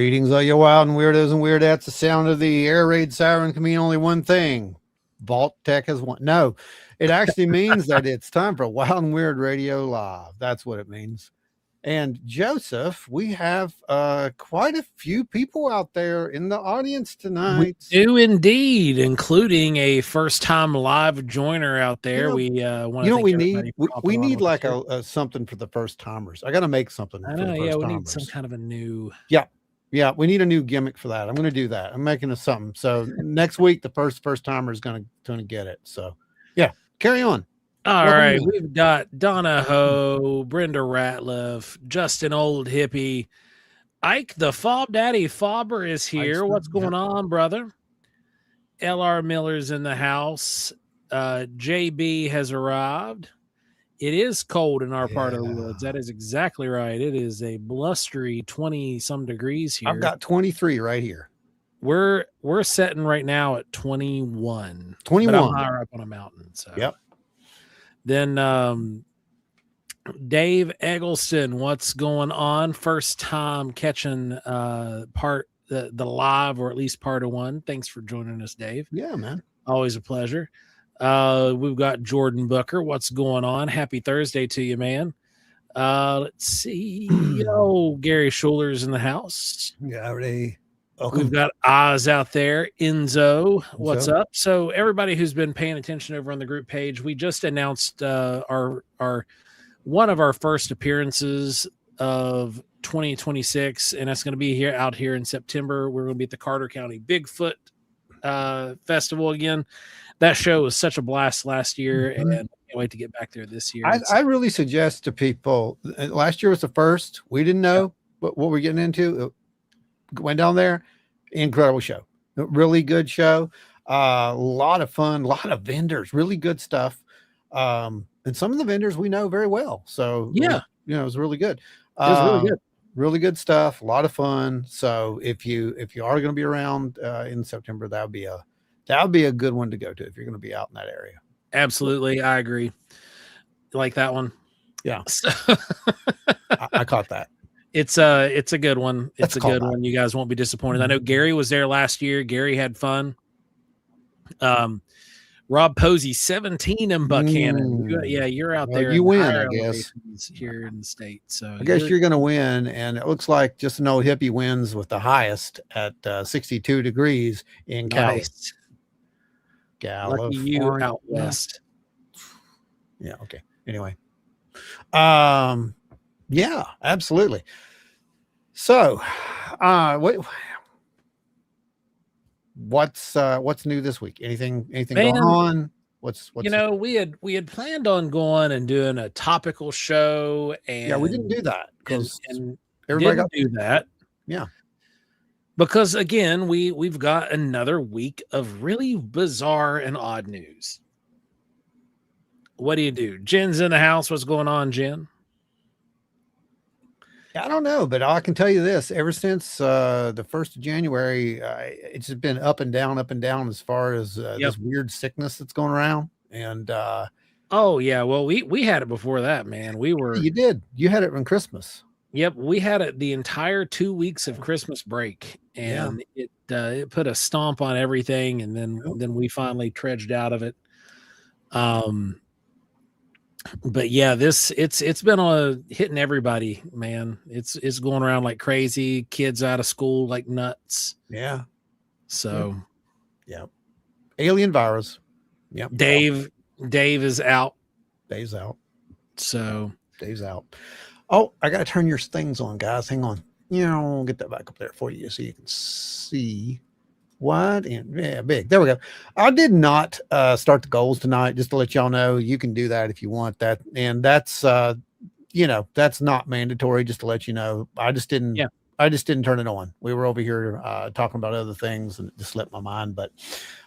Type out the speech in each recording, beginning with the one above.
Greetings, all you wild and weirdos and weirdettes. The sound of the air raid siren can mean only one thing. Vault Tech has won. No, it actually means that it's time for Wild and Weird Radio Live. That's what it means. And Joseph, we have quite a few people out there in the audience tonight. We do indeed, including a first-time live joiner out there. We want to we need like a something for the first timers. I got to make something. I know, we need some kind of a new. Yeah, we need a new gimmick for that. I'm going to do that. I'm making a something. So next week, the first timer is going to get it. So yeah, carry on. All right, we've got Donna Ho, Brenda Ratliff, Justin Old Hippie, Ike the Fob Daddy Fobber is here. What's going on, brother? LR Miller's in the house. JB has arrived. It is cold in our part of the woods. That is exactly right. It is a blustery 20-some degrees here. I've got 23 right here. We're sitting right now at 21. 21. But I'm higher up on a mountain. So yep. Then Dave Eggleston, what's going on? First time catching the live, or at least part of one. Thanks for joining us, Dave. Yeah, man. Always a pleasure. We've got Jordan Booker. What's going on? Happy Thursday to you, man. Let's see. Gary Schuler's in the house. Yeah, ready. We've got Oz out there. Enzo, what's up? So everybody who's been paying attention over on the group page, we just announced our one of our first appearances of 2026, and that's going to be out here in September. We're going to be at the Carter County Bigfoot Festival again. That show was such a blast last year, and I can't wait to get back there this year. I really suggest to people, last year was the first. We didn't know what we're getting into. Went down there, incredible show, really good show, a lot of fun, a lot of vendors, really good stuff, and some of the vendors we know very well. So it was really good. It was really good, really good stuff, a lot of fun. So if you are going to be around in September, that would be a good one to go to if you're going to be out in that area. Absolutely, I agree. You like that one? Yeah, I caught that. It's a good one. It's a good one. You guys won't be disappointed. I know Gary was there last year. Gary had fun. Rob Posey, 17 in Buchanan. You're out there. You win, I guess, here in the state. So I guess you're going to win. And it looks like just an old hippie wins with the highest at 62 degrees in California. Lucky you out west. Yeah. Okay. Anyway. Yeah, absolutely. So, what's new this week? Anything going on? What's we had planned on going and doing a topical show, and we didn't do that because everybody got to do that. Yeah. Because again, we've got another week of really bizarre and odd news. What do you do? Jen's in the house. What's going on, Jen? I don't know, but I can tell you this: ever since the 1st of January, it's just been up and down as far as this weird sickness that's going around. And well, we had it before that, man. You had it on Christmas. Yep, we had it the entire 2 weeks of Christmas break, and it put a stomp on everything, and then we finally trudged out of it. But yeah, it's been hitting everybody, man. It's going around like crazy. Kids out of school like nuts. Yeah. So, alien virus. Yep. Dave is out. Dave's out. So Dave's out. Oh, I got to turn your things on, guys. Hang on. I'll get that back up there for you so you can see. Big. There we go. I did not start the goals tonight, just to let y'all know. You can do that if you want that, and that's that's not mandatory. Just to let you know, I just didn't turn it on. We were over here talking about other things, and it just slipped my mind. But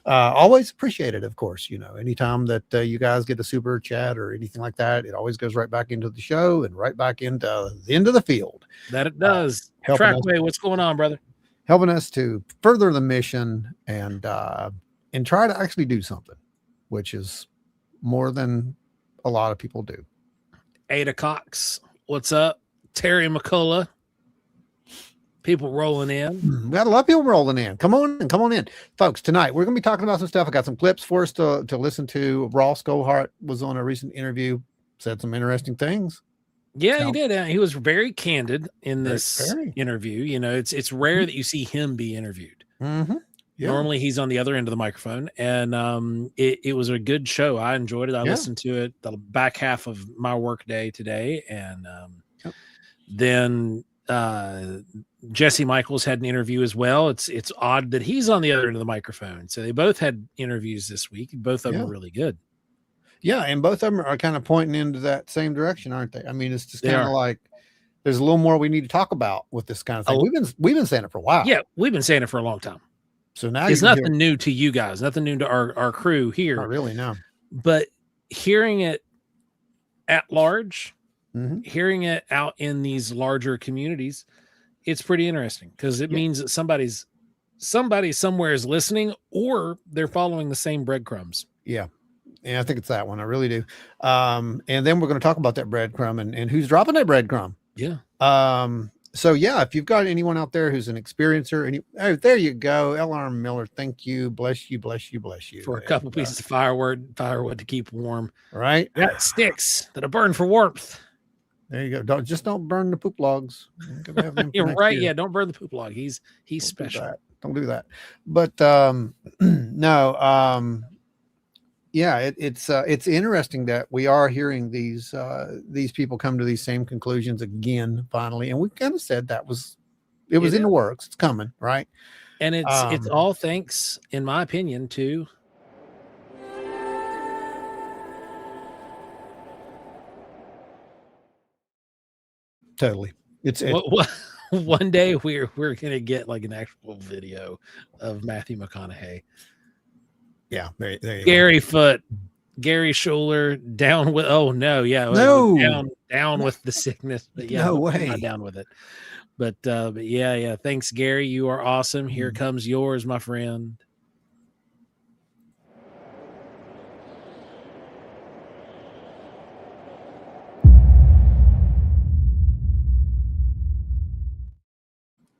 always appreciate it, of course. Anytime that you guys get a super chat or anything like that, it always goes right back into the show and right back into the end of the field. That it does. Trackway, what's going on, brother? Helping us to further the mission and try to actually do something, which is more than a lot of people do. Ada Cox, what's up? Terry McCullough. People rolling in. We got a lot of people rolling in. Come on in, folks. Tonight we're going to be talking about some stuff. I got some clips for us to listen to. Ross Gohart was on a recent interview, said some interesting things. Yeah, he did. He was very candid in this very. interview. You know, it's rare that you see him be interviewed. Mm-hmm. Yeah. Normally he's on the other end of the microphone, and it was a good show. I enjoyed it. I listened to it the back half of my work day today, and then Jesse Michaels had an interview as well. It's odd that he's on the other end of the microphone. So they both had interviews this week. Both of them were really good. Yeah, and both of them are kind of pointing into that same direction, aren't they? I mean, it's just kind of like there's a little more we need to talk about with this kind of thing. We've been saying it for a while. Yeah, we've been saying it for a long time. So now it's nothing new to you guys, nothing new to our crew here. Not really, no. But hearing it at large, hearing it out in these larger communities, it's pretty interesting because it means that somebody somewhere is listening or they're following the same breadcrumbs. Yeah. And I think it's that one. I really do. And then we're going to talk about that breadcrumb and who's dropping that breadcrumb. Yeah. So yeah, if you've got anyone out there who's an experiencer, there you go. L.R. Miller, thank you. Bless you for a couple pieces of firewood to keep warm. Right. Got sticks that'll burn for warmth. There you go. Don't burn the poop logs. You're right. Yeah, don't burn the poop log. He's special. Don't do that. But no. Yeah, it's interesting that we are hearing these people come to these same conclusions again finally, and we kind of said it was in the works. It's coming, right? And it's all thanks, in my opinion, to totally. It's one day we're gonna get like an actual video of Matthew McConaughey. Yeah, there you Gary Foote, Gary Schuler down with down with the sickness. But yeah, no way. Not down with it. But yeah. Thanks, Gary. You are awesome. Here comes yours, my friend.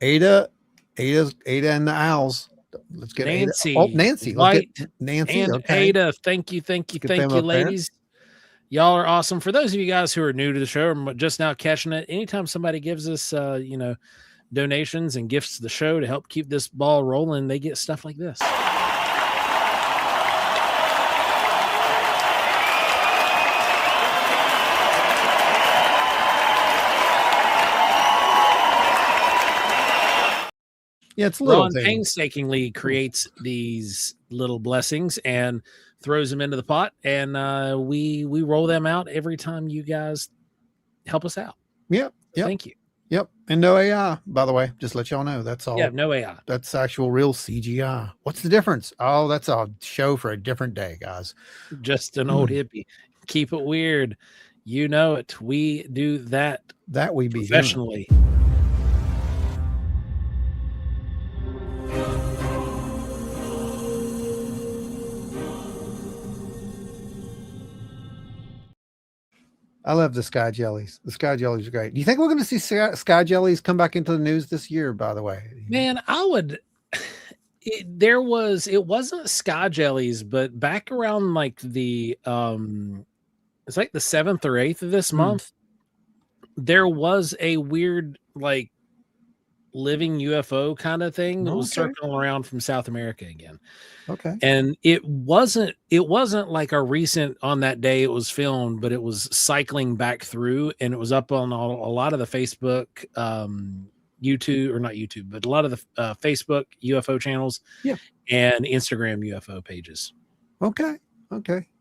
Ada and the Owls. Let's get Nancy. Ada. Oh, Nancy. Nancy and okay. Ada. Thank you, ladies. Y'all are awesome. For those of you guys who are new to the show or just now catching it, anytime somebody gives us donations and gifts to the show to help keep this ball rolling, they get stuff like this. Yeah, it's little Ron painstakingly creates these little blessings and throws them into the pot, and we roll them out every time you guys help us out. Yep. Thank you. Yep. And no AI, by the way, just let y'all know. That's all. Yeah, no AI. That's actual real CGI. What's the difference? Oh, that's a show for a different day, guys. Just an old hippie. Keep it weird. You know it. We do that. That we be professionally. I love the Sky Jellies. The Sky Jellies are great. Do you think we're going to see Sky Jellies come back into the news this year, by the way? Man, I would. It wasn't Sky Jellies, but back around like the it's like the 7th or 8th of this month, there was a weird like living UFO kind of thing that was circling around from South America again. Okay. And it wasn't like a recent on that day it was filmed, but it was cycling back through, and it was up on a lot of the Facebook, YouTube, or not YouTube, but a lot of the Facebook UFO channels, and Instagram UFO pages. Okay.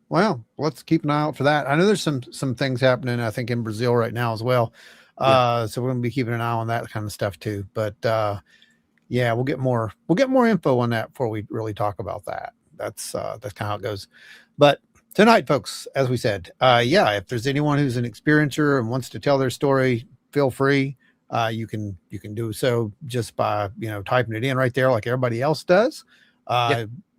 Well, let's keep an eye out for that. I know there's some things happening, I think, in Brazil right now as well. So we're going to be keeping an eye on that kind of stuff too. But yeah, we'll get more info on that before we really talk about that. That's kind of how it goes. But tonight, folks, as we said, if there's anyone who's an experiencer and wants to tell their story, feel free. You can do so just by typing it in right there like everybody else does.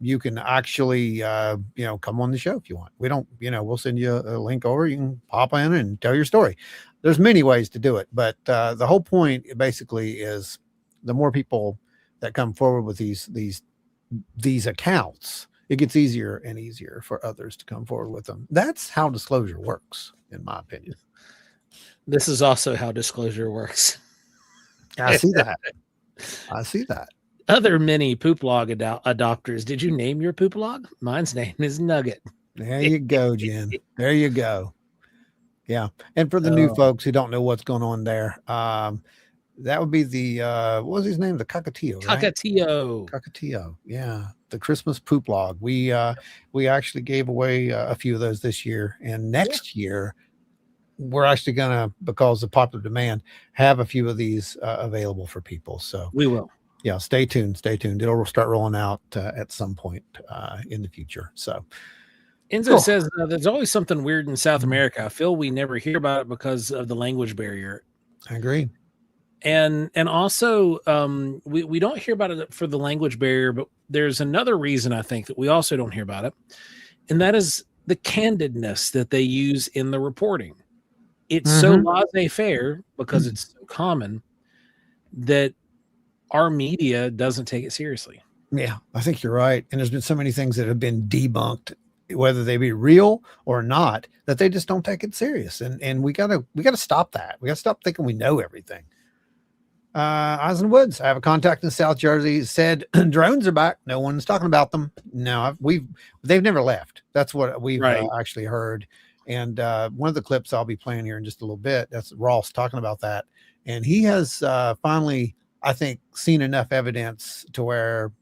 You can actually come on the show if you want. We don't, we'll send you a link over. You can pop in and tell your story. There's many ways to do it, but the whole point basically is the more people that come forward with these accounts, it gets easier and easier for others to come forward with them. That's how disclosure works, in my opinion. This is also how disclosure works. I see that. I see that. Other mini poop log adopters. Did you name your poop log? Mine's name is Nugget. There you go, Jen. There you go. Yeah. And for the new folks who don't know what's going on there, that would be the what was his name? The Cockatoo, right? Cockatoo. Yeah. The Christmas poop log. We actually gave away a few of those this year, and next year we're actually gonna, because of popular demand, have a few of these available for people. So we will. Yeah, stay tuned. It'll start rolling out at some point in the future. So Enzo says there's always something weird in South America. I feel we never hear about it because of the language barrier. I agree. And also we don't hear about it for the language barrier, but there's another reason I think that we also don't hear about it, and that is the candidness that they use in the reporting. It's so laissez-faire because it's so common that our media doesn't take it seriously. Yeah, I think you're right. And there's been so many things that have been debunked, whether they be real or not, that they just don't take it serious. And we gotta stop that. We gotta stop thinking we know everything. Eisen Woods, I have a contact in South Jersey, said drones are back. No one's talking about them. No, they've never left. That's what we've actually heard. And one of the clips I'll be playing here in just a little bit, that's Ross talking about that. And he has finally, I think, seen enough evidence to where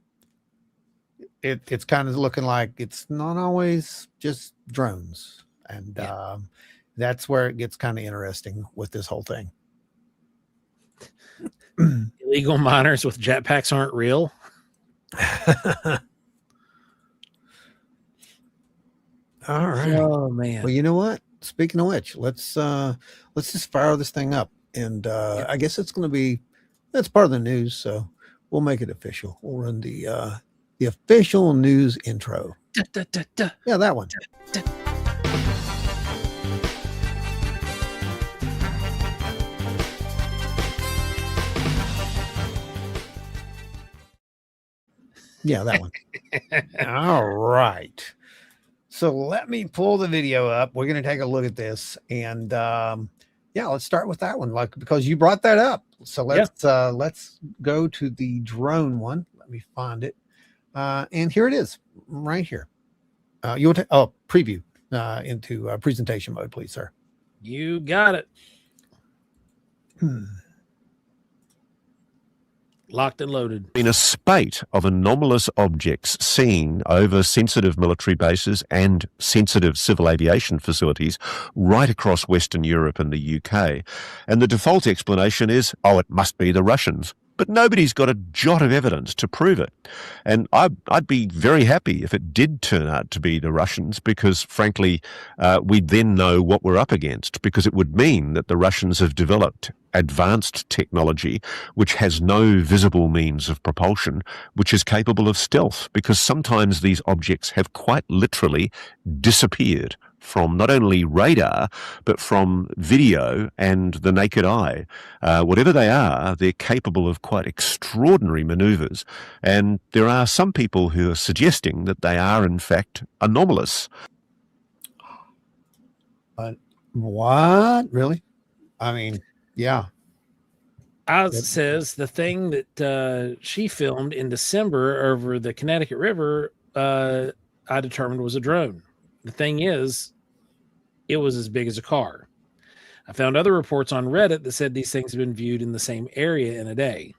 it's kind of looking like it's not always just drones. And that's where it gets kind of interesting with this whole thing. Illegal miners with jetpacks aren't real. All right. Oh man. Well, you know what? Speaking of which, let's just fire this thing up. And I guess it's that's part of the news, so we'll make it official. We'll run the official news intro. Yeah, that one. Yeah, that one. All right. So let me pull the video up. We're going to take a look at this, and let's start with that one, because you brought that up. So let's go to the drone one. Let me find it, and here it is, right here. You want to preview into presentation mode, please, sir. You got it. Locked and loaded. In a spate of anomalous objects seen over sensitive military bases and sensitive civil aviation facilities right across Western Europe and the UK. And the default explanation is, it must be the Russians. But nobody's got a jot of evidence to prove it. And I'd be very happy if it did turn out to be the Russians, because, frankly, we'd then know what we're up against, because it would mean that the Russians have developed advanced technology which has no visible means of propulsion, which is capable of stealth, because sometimes these objects have quite literally disappeared from not only radar, but from video and the naked eye. Whatever they are, they're capable of quite extraordinary maneuvers. And there are some people who are suggesting that they are, in fact, anomalous. What? Really? I mean, yeah. Oz says the thing that she filmed in December over the Connecticut River, I determined was a drone. The thing is, it was as big as a car. I found other reports on Reddit that said these things have been viewed in the same area in a day.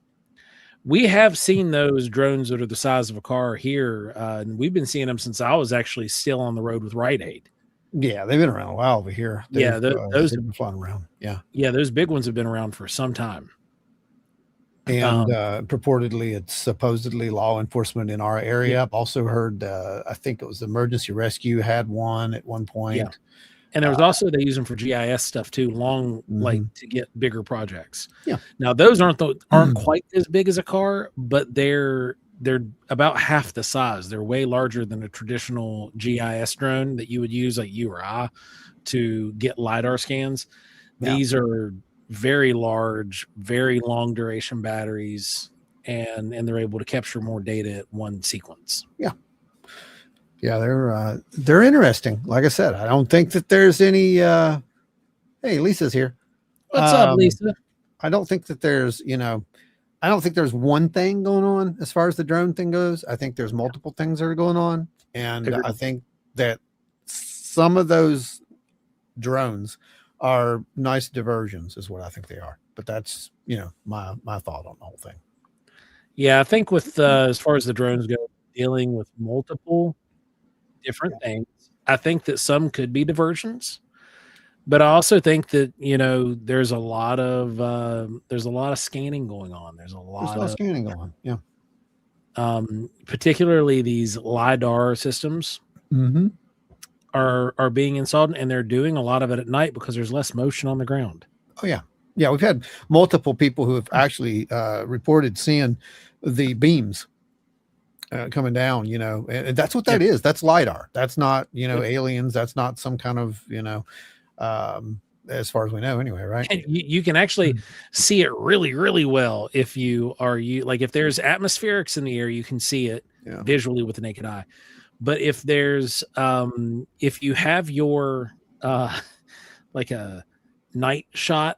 We have seen those drones that are the size of a car here, and we've been seeing them since I was actually still on the road with Rite Aid. Yeah, they've been around a while over here. They've Those have been flying around. Yeah, those big ones have been around for some time. And purportedly, it's supposedly law enforcement in our area. Yeah. I've also heard, I think it was Emergency Rescue had one at one point. Yeah. And there was also, they use them for GIS stuff too, like to get bigger projects. Yeah. Now those aren't quite as big as a car, but they're about half the size. They're way larger than a traditional GIS drone that you would use, like you or I, to get LiDAR scans. Yeah. These are very large, very long duration batteries, and they're able to capture more data at one sequence. Yeah, they're interesting. Like I said, I don't think that there's any. Hey, Lisa's here. What's up, Lisa? I don't think that there's, I don't think there's one thing going on as far as the drone thing goes. I think there's multiple things that are going on. And Agreed. I think that some of those drones are nice diversions is what I think they are. But that's, my thought on the whole thing. Yeah, I think with as far as the drones go, dealing with multiple different things, I think that some could be diversions. But I also think that there's a lot of scanning going on. There's a lot of scanning going on. Yeah. Particularly these LiDAR systems are being installed, and they're doing a lot of it at night because there's less motion on the ground. Oh yeah, yeah. We've had multiple people who have actually reported seeing the beams coming down. And that's what that is. That's LiDAR. That's not aliens. That's not some kind of as far as we know anyway, right? And you can actually see it really, really well if if there's atmospherics in the air, you can see it visually with the naked eye. But if there's if you have your like a night shot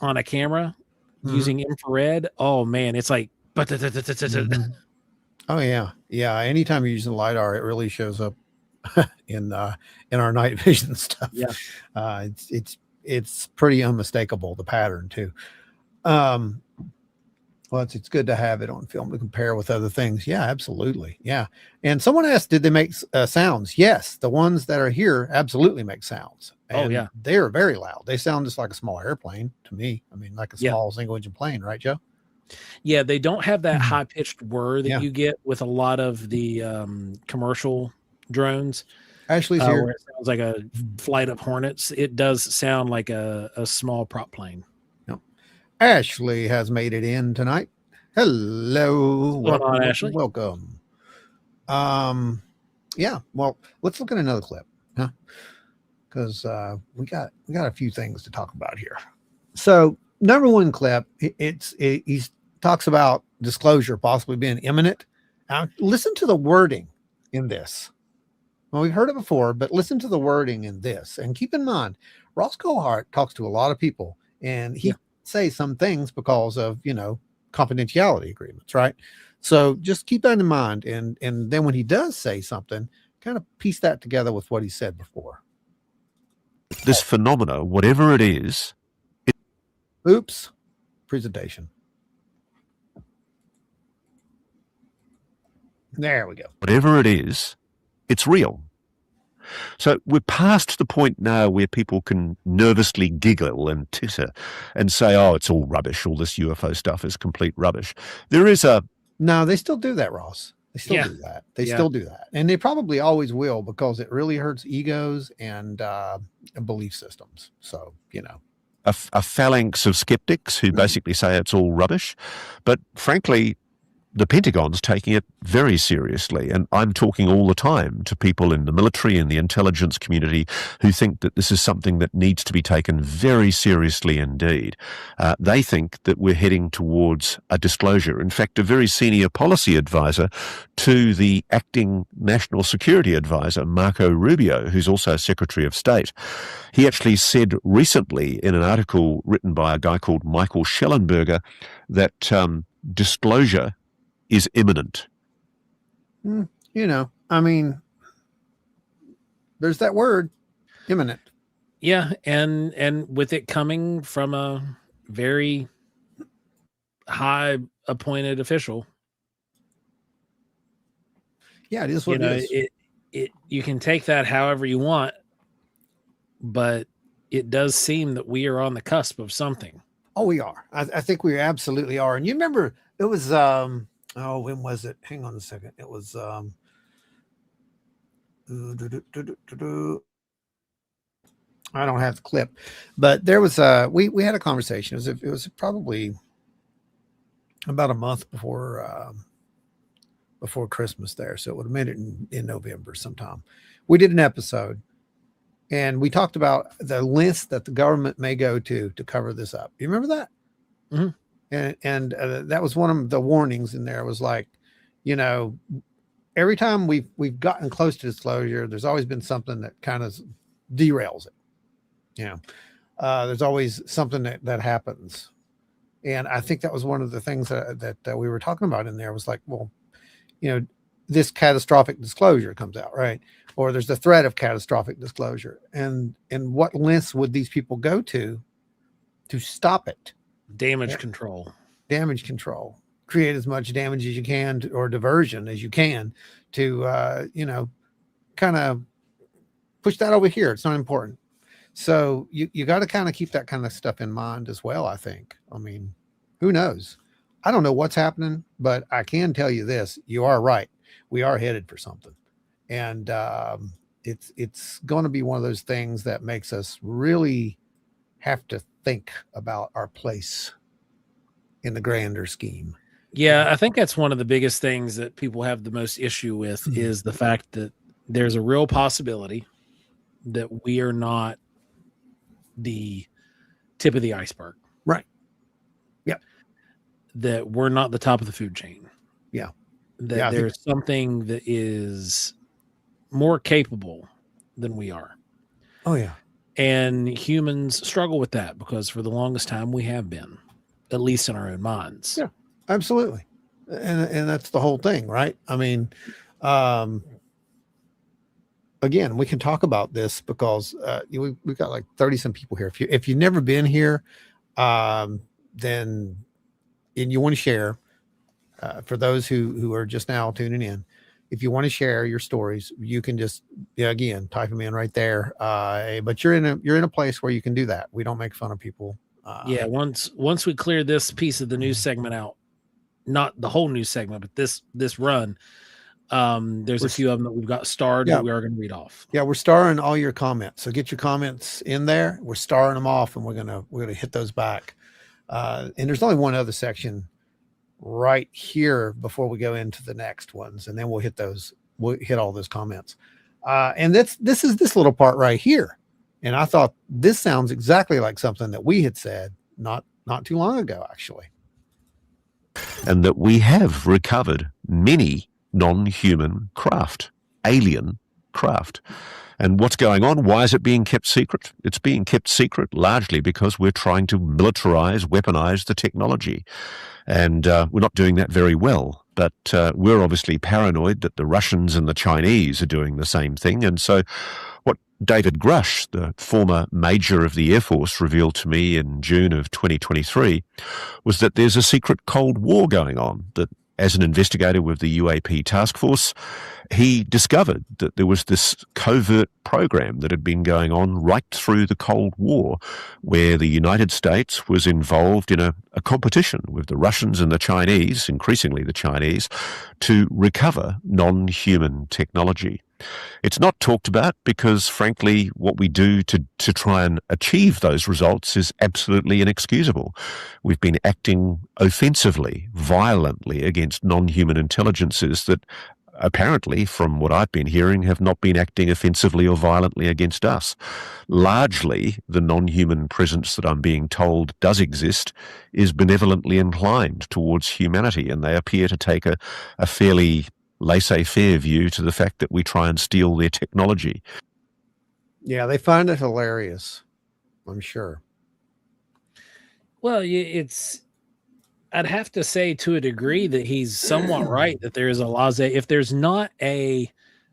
on a camera using infrared, oh man, it's like oh yeah. Anytime you're using LiDAR, it really shows up in our night vision stuff. Yeah. It's pretty unmistakable, the pattern too. Well, it's good to have it on film to compare with other things. Yeah, absolutely. Yeah. And someone asked, did they make sounds? Yes. The ones that are here absolutely make sounds. And they're very loud. They sound just like a small airplane to me. I mean, like a small single engine plane, right, Joe? Yeah. They don't have that high pitched whir that you get with a lot of the commercial drones. Ashley's here. Where it sounds like a flight of Hornets. It does sound like a small prop plane. Ashley has made it in tonight. Hello. What's going on, Ashley? Welcome. Yeah. Well, let's look at another clip, huh? Because we got a few things to talk about here. So, number one clip, he talks about disclosure possibly being imminent. Now, listen to the wording in this. Well, we've heard it before, but listen to the wording in this, and keep in mind, Ross Cohart talks to a lot of people, and he say some things because of confidentiality agreements, right? So just keep that in mind, and then when he does say something, kind of piece that together with what he said before. This phenomena, whatever it is, oops, presentation. There we go. Whatever it is, it's real. So we're past the point now where people can nervously giggle and titter and say, oh, it's all rubbish. All this UFO stuff is complete rubbish. There is No, they still do that, Ross. They still do that. They still do that. And they probably always will, because it really hurts egos and belief systems. So, a phalanx of skeptics who basically say it's all rubbish. But frankly, the Pentagon's taking it very seriously, and I'm talking all the time to people in the military and the intelligence community who think that this is something that needs to be taken very seriously indeed. They think that we're heading towards a disclosure. In fact, a very senior policy advisor to the acting national security advisor, Marco Rubio, who's also Secretary of State, he actually said recently in an article written by a guy called Michael Schellenberger that disclosure is imminent. I mean, there's that word, imminent. Yeah, and with it coming from a very high appointed official. Yeah, it is what it is. It you can take that however you want, but it does seem that we are on the cusp of something. Oh, we are. I think we absolutely are. And you remember it was when was it? Hang on a second. It was I don't have the clip, but there was we had a conversation. It was probably about a month before Christmas there, so it would have made it in November sometime. We did an episode, And we talked about the lengths that the government may go to cover this up. You remember that? Mhm. And that was one of the warnings in there. Was like, you know, every time we've gotten close to disclosure, there's always been something that kind of derails it. You know, there's always something that happens. And I think that was one of the things that we were talking about in there was like, well, you know, this catastrophic disclosure comes out, right? Or there's the threat of catastrophic disclosure. And what lengths would these people go to stop it? Damage control. Damage control. Create as much damage as you can or diversion as you can to, you know, kind of push that over here. It's not important. So you got to kind of keep that kind of stuff in mind as well, I think. I mean, who knows? I don't know what's happening, but I can tell you this. You are right. We are headed for something. And it's going to be one of those things that makes us really have to think about our place in the grander scheme. Yeah, I think that's one of the biggest things that people have the most issue with is the fact that there's a real possibility that we are not the tip of the iceberg. Right. Yeah. That we're not the top of the food chain. Yeah. That there's something that is more capable than we are. Oh, yeah. And humans struggle with that because for the longest time we have been, at least in our own minds. Yeah, absolutely. And that's the whole thing, right? I mean, again, we can talk about this because we've got like 30 some people here. If you've never been here, then and you want to share, for those who are just now tuning in, if you want to share your stories, you can just again type them in right there. But you're in a place where you can do that. We don't make fun of people. Yeah, once we clear this piece of the news segment out, not the whole news segment, but this run, there's a few of them that we've got starred that we are going to read off. Yeah, we're starring all your comments. So get your comments in there. We're starring them off, and we're gonna hit those back. And there's only one other section right here before we go into the next ones, and then we'll hit those. We'll hit all those comments. And this is this little part right here. And I thought this sounds exactly like something that we had said not too long ago, actually. And that we have recovered many non-human craft, alien craft. And what's going on? Why is it being kept secret? It's being kept secret largely because we're trying to militarize, weaponize the technology. And we're not doing that very well. But we're obviously paranoid that the Russians and the Chinese are doing the same thing. And so what David Grush, the former major of the Air Force, revealed to me in June of 2023 was that there's a secret Cold War going on, that as an investigator with the UAP task force, he discovered that there was this covert program that had been going on right through the Cold War, where the United States was involved in a competition with the Russians and the Chinese, increasingly the Chinese, to recover non-human technology. It's not talked about because, frankly, what we do to try and achieve those results is absolutely inexcusable. We've been acting offensively, violently against non-human intelligences that apparently, from what I've been hearing, have not been acting offensively or violently against us. Largely, the non-human presence that I'm being told does exist is benevolently inclined towards humanity, and they appear to take a fairly laissez-faire view to the fact that we try and steal their technology. Yeah, they find it hilarious, I'm sure. Well, I'd have to say to a degree that he's somewhat right, that there is a laissez. If there's not a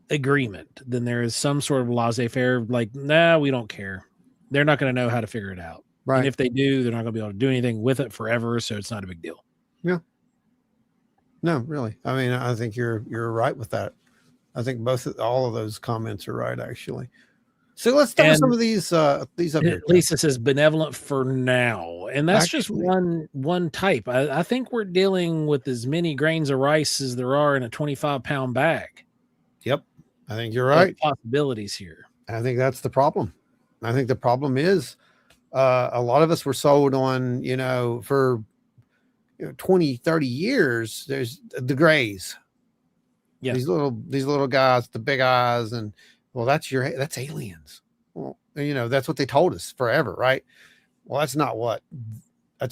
agreement, then there is some sort of laissez-faire, like, nah, we don't care. They're not going to know how to figure it out. Right. And if they do, they're not going to be able to do anything with it forever, so it's not a big deal. Yeah. No, really. I mean, I think you're right with that. I think all of those comments are right, actually. So let's start with some of these up here. Lisa says benevolent for now, and that's just one type. I think we're dealing with as many grains of rice as there are in a 25-pound bag. Yep, I think you're right. Possibilities here. I think that's the problem. I think the problem is a lot of us were sold on, for 20, 30 years. There's the grays. Yeah, these little guys, the big eyes, and well, that's aliens. Well, that's what they told us forever, right? Well, that's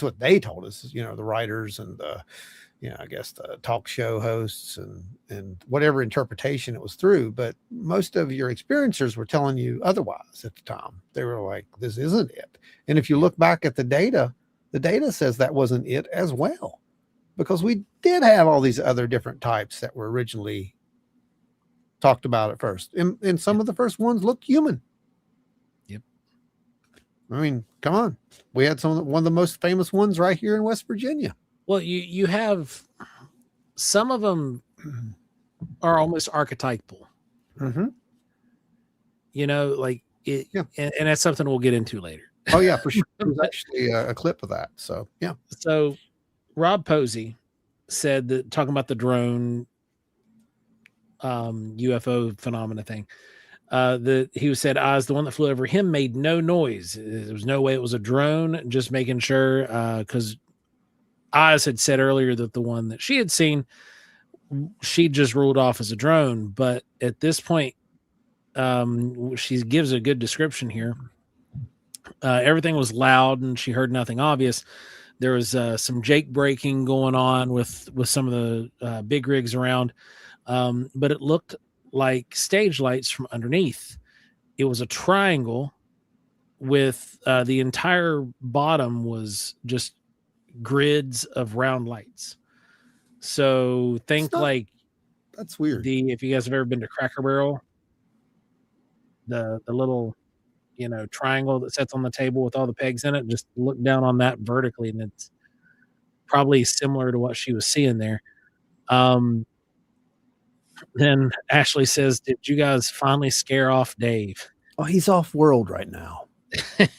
what they told us, the writers and the, I guess the talk show hosts and whatever interpretation it was through. But most of your experiencers were telling you otherwise at the time. They were like, this isn't it. And if you look back at the data says that wasn't it as well, because we did have all these other different types that were originally talked about at first. And some of the first ones looked human. Yep. I mean, come on. We had one of the most famous ones right here in West Virginia. Well, you have some of them are almost archetypal. Mm-hmm. Like it, Yeah. and that's something we'll get into later. Oh yeah, for sure. There's actually a clip of that. So yeah. So Rob Posey said that, talking about the drone UFO phenomena thing, that he said Oz, the one that flew over him, made no noise. There was no way it was a drone. Just making sure, because Oz had said earlier that the one that she had seen, she just ruled off as a drone. But at this point, she gives a good description here. Everything was loud and she heard nothing obvious. There was some jake breaking going on with some of the big rigs around, but it looked like stage lights from underneath. It was a triangle with the entire bottom was just grids of round lights. So think that's weird. If you guys have ever been to Cracker Barrel, the little triangle that sits on the table with all the pegs in it, just look down on that vertically, and it's probably similar to what she was seeing there. Then Ashley says, did you guys finally scare off Dave? Oh, he's off world right now.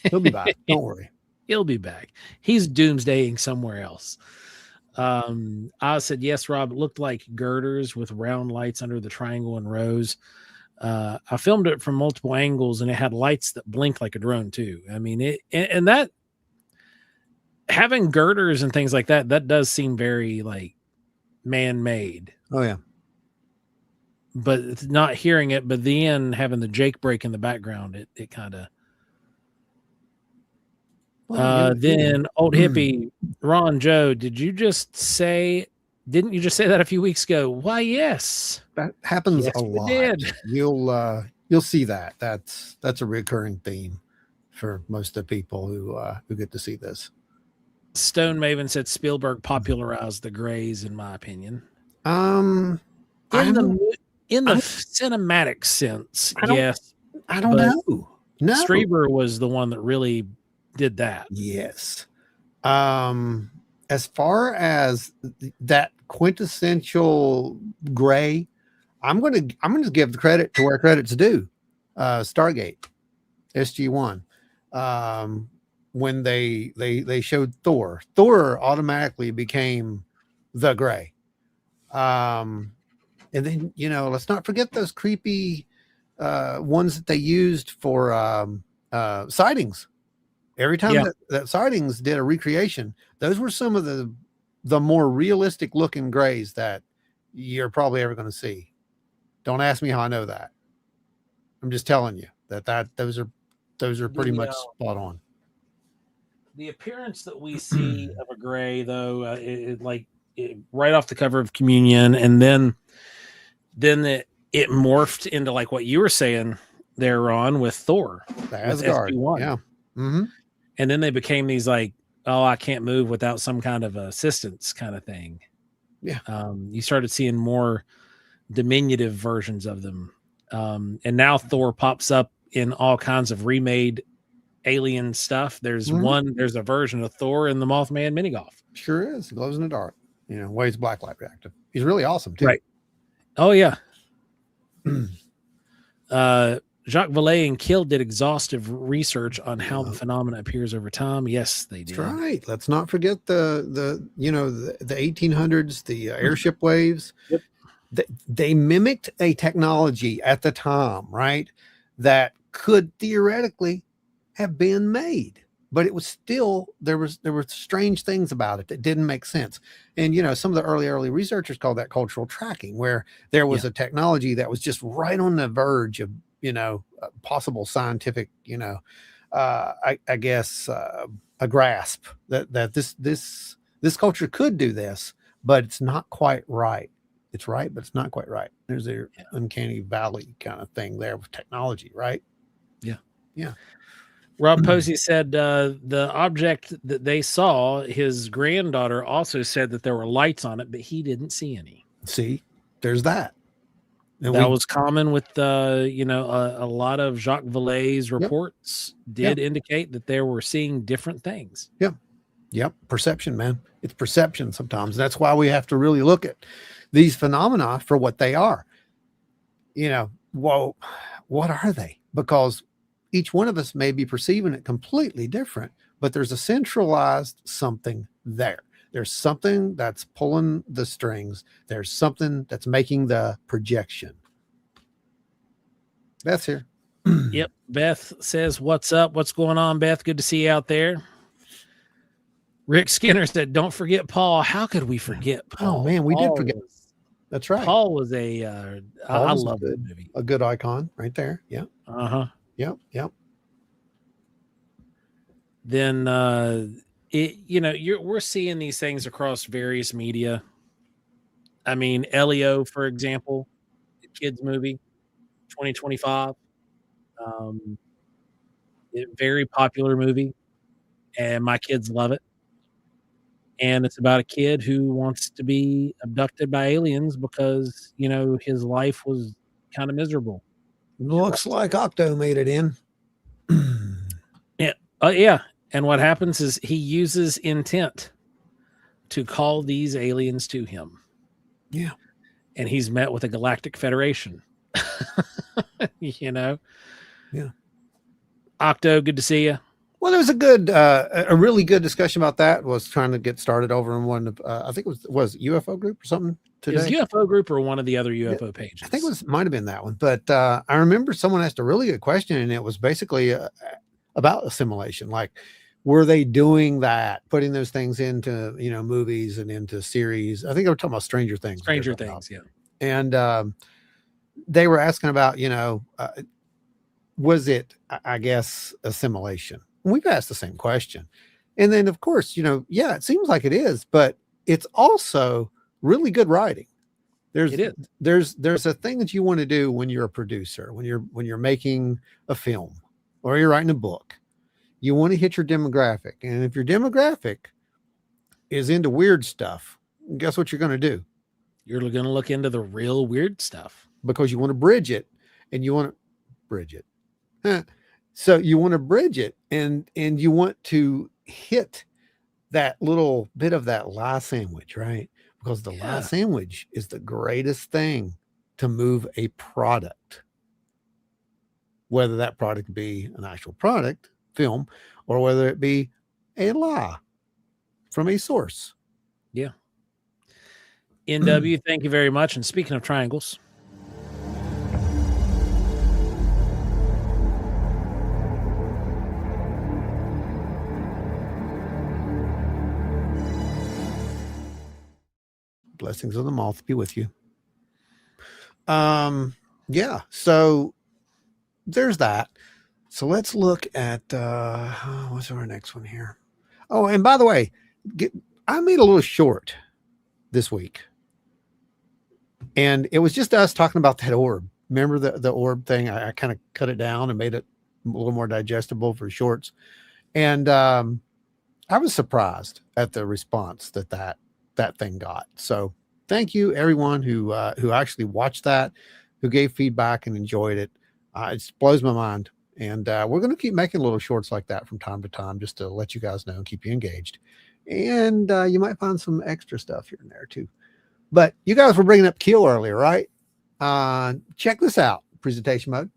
He'll be back. Don't worry. He'll be back. He's doomsdaying somewhere else. I said, yes, Rob, it looked like girders with round lights under the triangle in rows. I filmed it from multiple angles and it had lights that blinked like a drone too. I mean, and that having girders and things like that does seem very like man-made. Oh yeah. But it's not hearing it, but then having the jake break in the background, it kind of. Then old hippie Ron Joe, didn't you just say that a few weeks ago? Why, yes. That happens Yes, a we lot. did. You'll see that. That's a recurring theme for most of the people who get to see this. Stone Maven said Spielberg popularized the grays, in my opinion. In the cinematic sense, yes. I don't know. No. Strieber was the one that really did that. Yes. As far as that quintessential gray, I'm gonna give the credit to where credit's due. Stargate, SG-1. When they showed Thor automatically became the gray. And then let's not forget those creepy ones that they used for sightings. Every time that sightings did a recreation, those were some of the more realistic looking grays that you're probably ever going to see. Don't ask me how I know that. I'm just telling you that those are pretty much spot on. The appearance that we see of a gray, though, right off the cover of Communion, and then it morphed into like what you were saying there, Ron, with Thor, Asgard. Yeah. Mm-hmm. And then they became these like, oh, I can't move without some kind of assistance kind of thing. Yeah. You started seeing more diminutive versions of them. And now Thor pops up in all kinds of remade alien stuff. There's a version of Thor in the Mothman mini golf. Sure is. He glows in the dark. Waves black light reactive. He's really awesome too. Right. Oh yeah. Jacques Vallée and Kill did exhaustive research on how the phenomena appears over time. Yes, they did. That's right. Let's not forget the 1800s, the airship waves. Yep. They mimicked a technology at the time, right? That could theoretically have been made, but it was still there were strange things about it that didn't make sense. And some of the early researchers called that cultural tracking, where there was a technology that was just right on the verge possible scientific, I guess, a grasp that this culture could do this, but it's not quite right. It's right, but it's not quite right. There's a uncanny valley kind of thing there with technology, right? Yeah. Rob Posey said the object that they saw, his granddaughter also said that there were lights on it, but he didn't see any. See, there's that. And that was common with, a lot of Jacques Vallée's reports did indicate that they were seeing different things. Yep. Perception, man. It's perception sometimes. That's why we have to really look at these phenomena for what they are. Well, what are they? Because each one of us may be perceiving it completely different, but there's a centralized something there. There's something that's pulling the strings. There's something that's making the projection. Beth's here. Yep. Beth says, "What's up? What's going on, Beth? Good to see you out there." Rick Skinner said, "Don't forget Paul." How could we forget Paul? Oh man, we did forget. That's right. Paul was I love that movie. A good icon right there. Yeah. Uh-huh. Yep. Then we're seeing these things across various media. I mean, Elio, for example, the kids movie, 2025. Very popular movie, and my kids love it. And it's about a kid who wants to be abducted by aliens because, his life was kind of miserable. Looks like Octo made it in. Yeah. And what happens is he uses intent to call these aliens to him. Yeah. And he's met with a Galactic Federation. Yeah. Octo, good to see you. Well, there was a really good discussion about that. Was trying to get started over in one of, I think it was UFO group or something today. Is UFO group or one of the other UFO pages? I think might have been that one, but I remember someone asked a really good question, and it was basically about assimilation. Like, were they doing that, putting those things into movies and into series? I think they were talking about Stranger Things. Yeah. And they were asking about was it, I guess, assimilation? We've asked the same question. And then, of course, it seems like it is, but it's also really good writing. There's a thing that you want to do when you're a producer, when you're making a film or you're writing a book. You want to hit your demographic. And if your demographic is into weird stuff, guess what you're going to do? You're going to look into the real weird stuff. Because you want to bridge it, and you want to bridge it. So you want to bridge it, and you want to hit that little bit of that lie sandwich, right? Because the lie sandwich is the greatest thing to move a product, whether that product be an actual product, film, or whether it be a lie from a source. Yeah. NW, thank you very much. And speaking of triangles, blessings of the moth be with you. Yeah, so there's that. So let's look at what's our next one here. Oh, and by the way, I made a little short this week, and it was just us talking about that orb. Remember the orb thing? I kind of cut it down and made it a little more digestible for shorts, and I was surprised at the response that thing got. So thank you everyone who actually watched that, who gave feedback and enjoyed it. It blows my mind. And we're going to keep making little shorts like that from time to time, just to let you guys know and keep you engaged. And you might find some extra stuff here and there too. But you guys were bringing up Keel earlier, right? Check this out, presentation mode.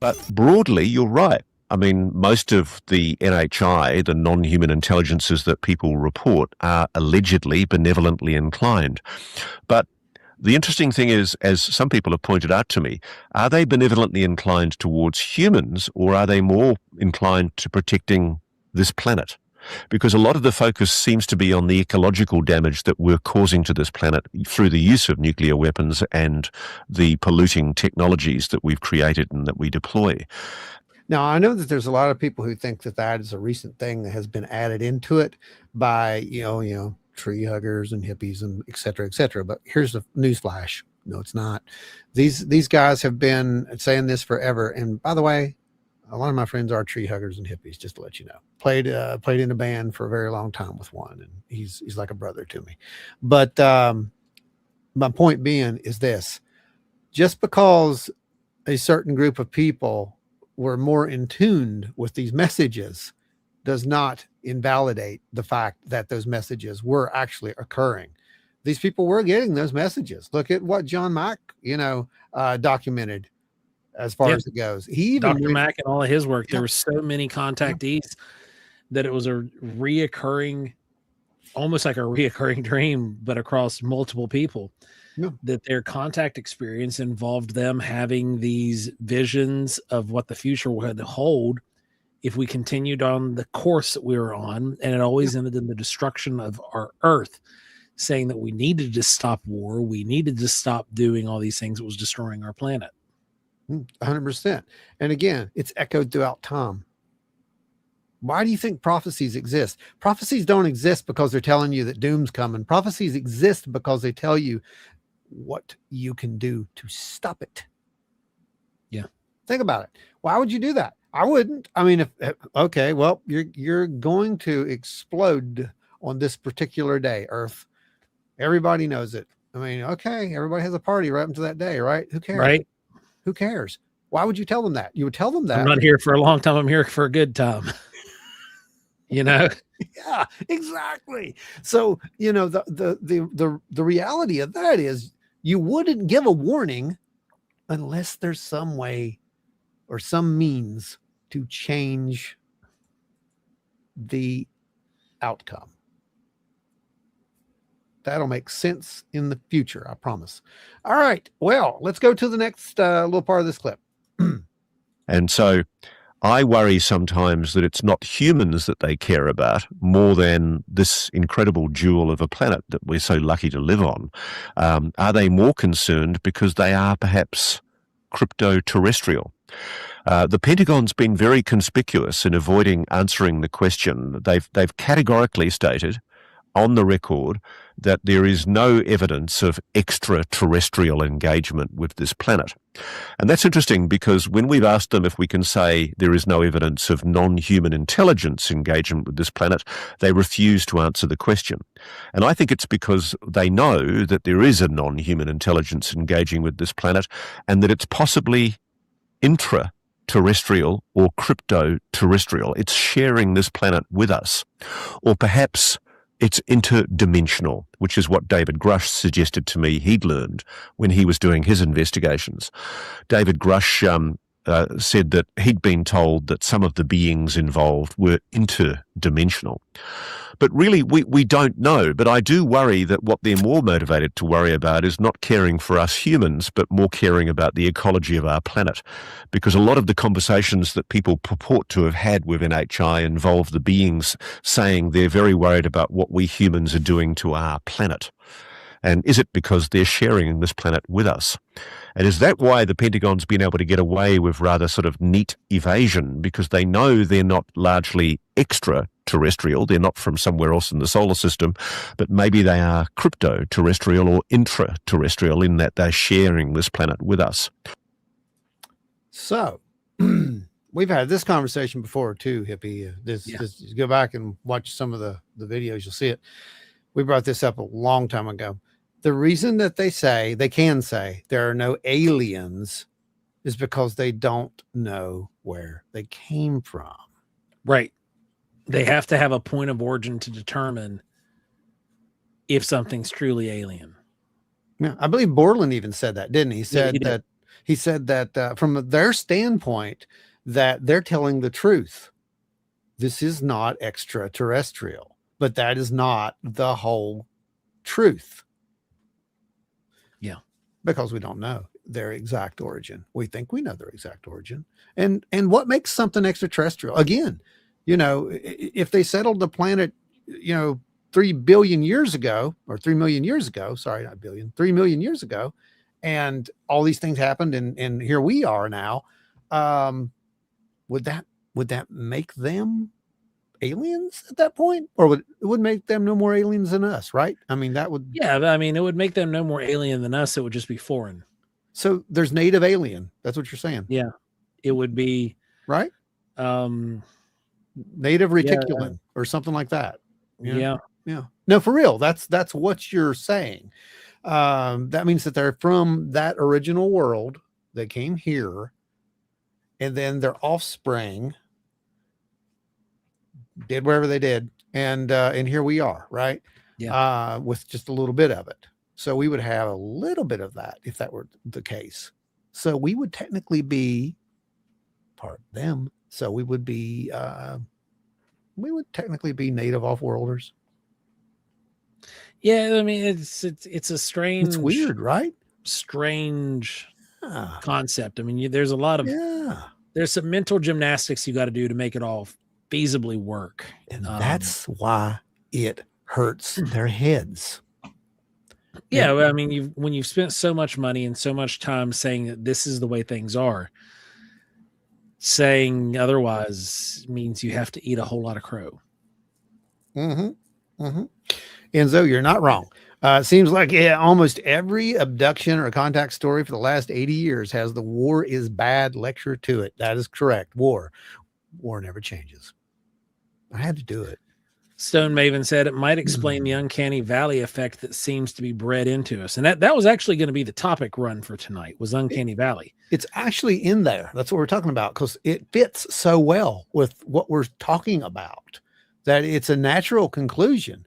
But broadly, you're right. I mean, most of the NHI, the non-human intelligences that people report, are allegedly benevolently inclined. But the interesting thing is, as some people have pointed out to me, are they benevolently inclined towards humans, or are they more inclined to protecting this planet? because a lot of the focus seems to be on the ecological damage that we're causing to this planet through the use of nuclear weapons and the polluting technologies that we've created and that we deploy. Now, I know that there's a lot of people who think that that is a recent thing that has been added into it by, tree huggers and hippies and et cetera, but here's the news flash. No, it's not. These guys have been saying this forever. And by the way, a lot of my friends are tree huggers and hippies, just to let you know. Played in a band for a very long time with one, and he's like a brother to me. But my point being is this: just because a certain group of people were more in tune with these messages does not invalidate the fact that those messages were actually occurring. These people were getting those messages. Look at what John Mack, documented as far as it goes. He even Dr. Mack and all of his work, there were so many contactees that it was a reoccurring, almost like a reoccurring dream, but across multiple people. That their contact experience involved them having these visions of what the future would hold if we continued on the course that we were on, and it always ended in the destruction of our Earth, saying that we needed to stop war, we needed to stop doing all these things that was destroying our planet. 100%. And again, it's echoed throughout time. Why do you think prophecies exist? Prophecies don't exist because they're telling you that doom's coming. Prophecies exist because they tell you what you can do to stop it. Yeah. Think about it. Why would you do that? I wouldn't. I mean, okay, well, you're going to explode on this particular day, Earth. Everybody knows it. I mean, okay, everybody has a party right up to that day, right? Who cares? Right. Who cares? Why would you tell them that? You would tell them that. I'm not here for a long time. I'm here for a good time. Yeah, exactly. So, the reality of that is you wouldn't give a warning unless there's some way or some means to change the outcome. That'll make sense in the future, I promise. All right. Well, let's go to the next little part of this clip. And so I worry sometimes that it's not humans that they care about more than this incredible jewel of a planet that we're so lucky to live on. Are they more concerned because they are perhaps crypto-terrestrial? The Pentagon's been very conspicuous in avoiding answering the question. They've categorically stated on the record that there is no evidence of extraterrestrial engagement with this planet. And that's interesting because when we've asked them if we can say there is no evidence of non-human intelligence engagement with this planet, they refuse to answer the question. And I think it's because they know that there is a non-human intelligence engaging with this planet and that it's possibly intra-terrestrial or crypto-terrestrial. It's sharing this planet with us. Or perhaps it's interdimensional, which is what David Grush suggested to me he'd learned when he was doing his investigations. David Grush said that he'd been told that some of the beings involved were interdimensional. But really, we don't know. But I do worry that what they're more motivated to worry about is not caring for us humans, but more caring about the ecology of our planet. Because a lot of the conversations that people purport to have had with NHI involve the beings saying they're very worried about what we humans are doing to our planet. And is it because they're sharing this planet with us? And is that why the Pentagon's been able to get away with rather sort of neat evasion? Because they know they're not largely extraterrestrial. They're not from somewhere else in the solar system, but maybe they are crypto-terrestrial or intra-terrestrial in that they're sharing this planet with us. So we've had this conversation before too, Hippie. Just go back and watch some of the videos. You'll see it. We brought this up a long time ago. The reason that they can say there are no aliens is because they don't know where they came from. Right. They have to have a point of origin to determine if something's truly alien. Yeah, I believe Borland even said that, didn't he? He said that from their standpoint that they're telling the truth. This is not extraterrestrial, but that is not the whole truth. Yeah. Because we don't know their exact origin. We think we know their exact origin. And what makes something extraterrestrial? Again, You know, if they settled the planet, 3 billion years ago, or 3 million years ago, sorry, not billion, 3 million years ago, and all these things happened, and here we are now, would that make them aliens at that point, or would make them no more aliens than us, right? I mean, that would. Yeah, I mean, it would make them no more alien than us. It would just be foreign. So there's native alien. That's what you're saying. Yeah, it would be right. Native reticulin or something like that. Yeah. No, for real. That's what you're saying. That means that they're from that original world. They came here, and then their offspring did whatever they did, and here we are, right? Yeah. With just a little bit of it. So we would have a little bit of that if that were the case. So we would technically be part of them. So we would technically be native off-worlders. Yeah, I mean, it's a strange. It's weird, right? Strange concept. I mean, there's a lot of there's some mental gymnastics you got to do to make it all feasibly work, and that's why it hurts their heads. Yeah, well, I mean, when you've spent so much money and so much time saying that this is the way things are, saying otherwise means you have to eat a whole lot of crow. Enzo, you're not wrong. Seems like almost every abduction or contact story for the last 80 years has the war is bad lecture to it. That is correct. War never changes. I had to do it. Stone Maven said it might explain the uncanny valley effect that seems to be bred into us. And that was actually going to be the topic run for tonight, was uncanny valley. It's actually in there. That's what we're talking about, because it fits so well with what we're talking about that it's a natural conclusion.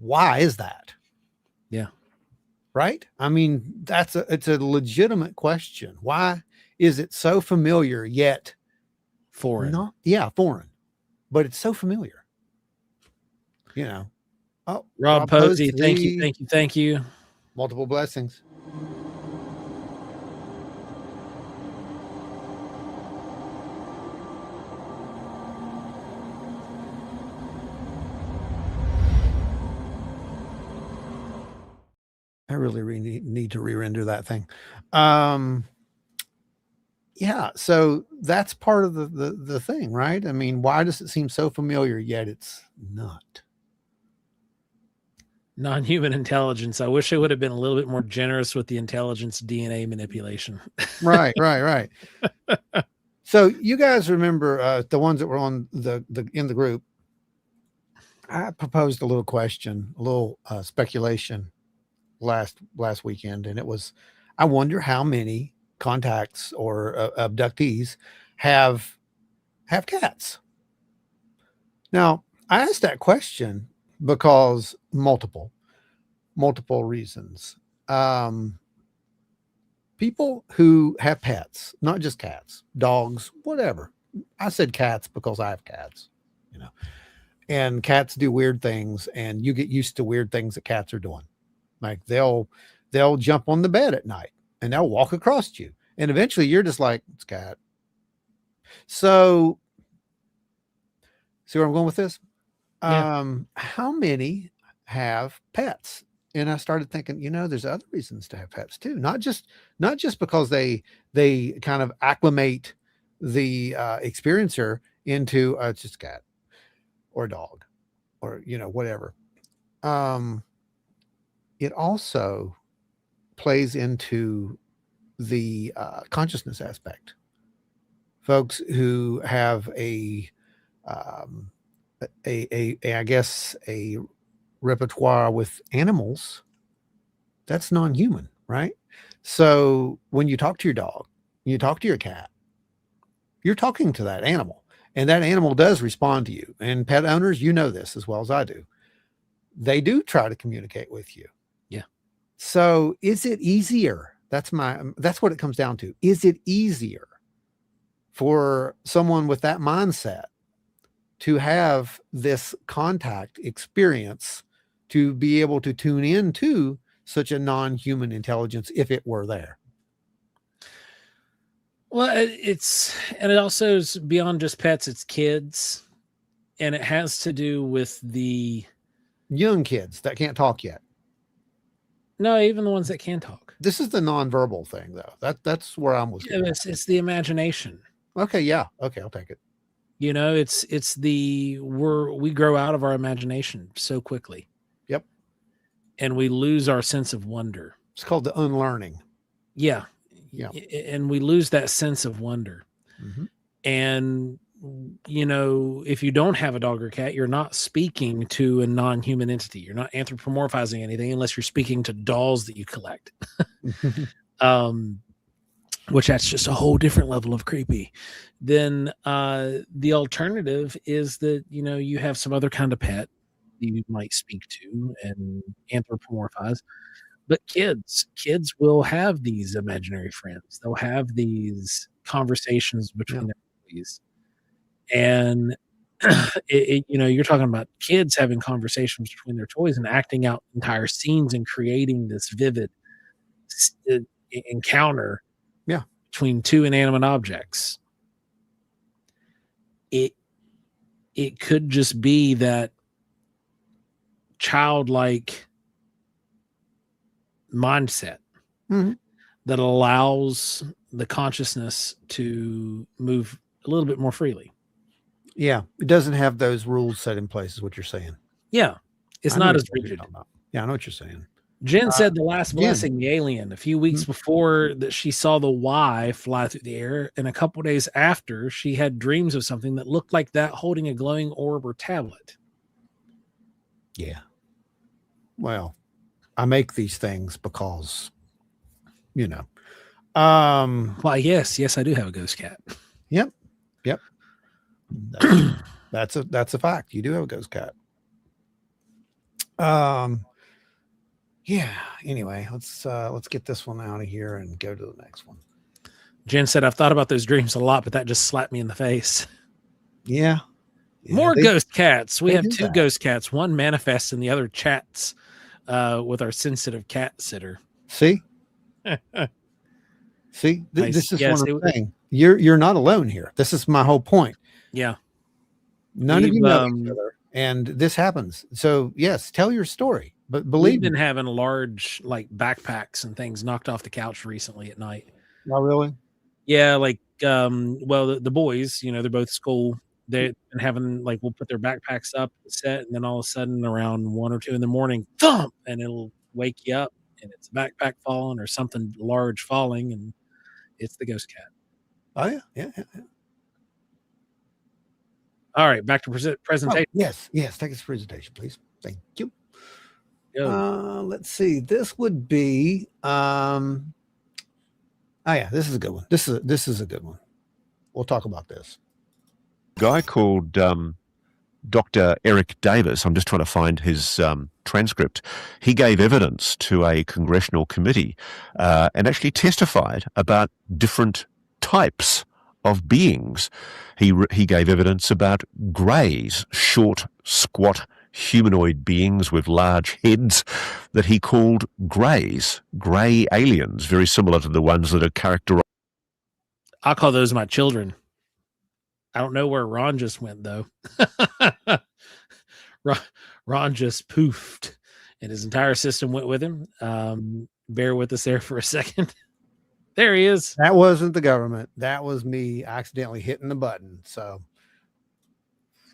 Why is that? Yeah. Right? I mean, it's a legitimate question. Why is it so familiar yet foreign? Foreign. But it's so familiar. Oh, Rob Posey, thank you. Multiple blessings. I really need to re-render that thing. Yeah, so that's part of the thing, right? I mean, why does it seem so familiar yet it's not? Non-human intelligence. I wish I would have been a little bit more generous with the intelligence DNA manipulation. Right. So you guys remember the ones that were on in the group? I proposed a little question, a little speculation last weekend, and it was, I wonder how many contacts or abductees have cats. Now, I asked that question because multiple reasons. People who have pets, not just cats, dogs, whatever. I said cats because I have cats, and cats do weird things, and you get used to weird things that cats are doing. Like they'll jump on the bed at night and they'll walk across you, and eventually you're just like, it's cat. So see where I'm going with this? Yeah. How many have pets? And I started thinking, there's other reasons to have pets too. Not just because they kind of acclimate the experiencer into it's just a cat or a dog or whatever. It also plays into the consciousness aspect. Folks who have I guess a repertoire with animals, that's non-human, right? So when you talk to your dog, you talk to your cat, you're talking to that animal, and that animal does respond to you. And pet owners, this as well as I do. They do try to communicate with you. Yeah. So is it easier? That's what it comes down to. Is it easier for someone with that mindset to have this contact experience, to be able to tune into such a non-human intelligence if it were there? Well, it also is beyond just pets. It's kids. and it has to do with the young kids that can't talk yet. no, even the ones that can talk. This is the nonverbal thing, though. That's where I'm with. Yeah, it's the imagination. Okay, yeah, okay, I'll take it. You know, it's the we grow out of our imagination so quickly. Yep. And we lose our sense of wonder. It's called the unlearning. Yeah. Yeah. And we lose that sense of wonder. Mm-hmm. And, you know, if you don't have a dog or cat, you're not speaking to a non-human entity. You're not anthropomorphizing anything unless you're speaking to dolls that you collect. Which that's just a whole different level of creepy. Then the alternative is that, you know, you have some other kind of pet you might speak to and anthropomorphize. But kids will have these imaginary friends. They'll have these conversations between their toys. And, you know, you're talking about kids having conversations between their toys and acting out entire scenes and creating this vivid encounter between two inanimate objects. It could just be that childlike mindset that allows the consciousness to move a little bit more freely. Yeah, it doesn't have those rules set in place, is what you're saying. Yeah, it's not as rigid. Yeah, I know what you're saying. Jen said the last blessing, the alien, a few weeks before that she saw the Y fly through the air, and a couple days after she had dreams of something that looked like that holding a glowing orb or tablet. Yeah. Well, I make these things because, you know. Why, yes, I do have a ghost cat. Yep. That's a fact. You do have a ghost cat. Yeah. Anyway, let's get this one out of here and go to the next one. Jen said, I've thought about those dreams a lot, but that just slapped me in the face. Yeah. More ghost cats. We have two ghost cats. One manifests and the other chats with our sensitive cat sitter. See? See? This is one of the things. You're not alone here. This is my whole point. Yeah. None of you know each other, and this happens. So yes, tell your story. But believe me, we've been having large like backpacks and things knocked off the couch recently at night. Oh, really? Yeah, like well, the boys, you know, they're both school. They've been having like we'll put their backpacks up, set, and then all of a sudden around 1 or 2 in the morning, thump, and it'll wake you up, and it's a backpack falling or something large falling, and it's the ghost cat. Oh yeah. All right, back to presentation. Oh, yes. Take us to presentation, please. Thank you. Let's see. This would be. Oh yeah, this is a good one. This is a good one. We'll talk about this. A guy called Dr. Eric Davis. I'm just trying to find his transcript. He gave evidence to a congressional committee and actually testified about different types of beings. He gave evidence about greys, short, squat, humanoid beings with large heads that he called greys, grey aliens, very similar to the ones that are characterized. I'll call those my children. I don't know where Ron just went, though. Ron just poofed, and his entire system went with him. Bear with us there for a second. There he is. That wasn't the government. That was me accidentally hitting the button. So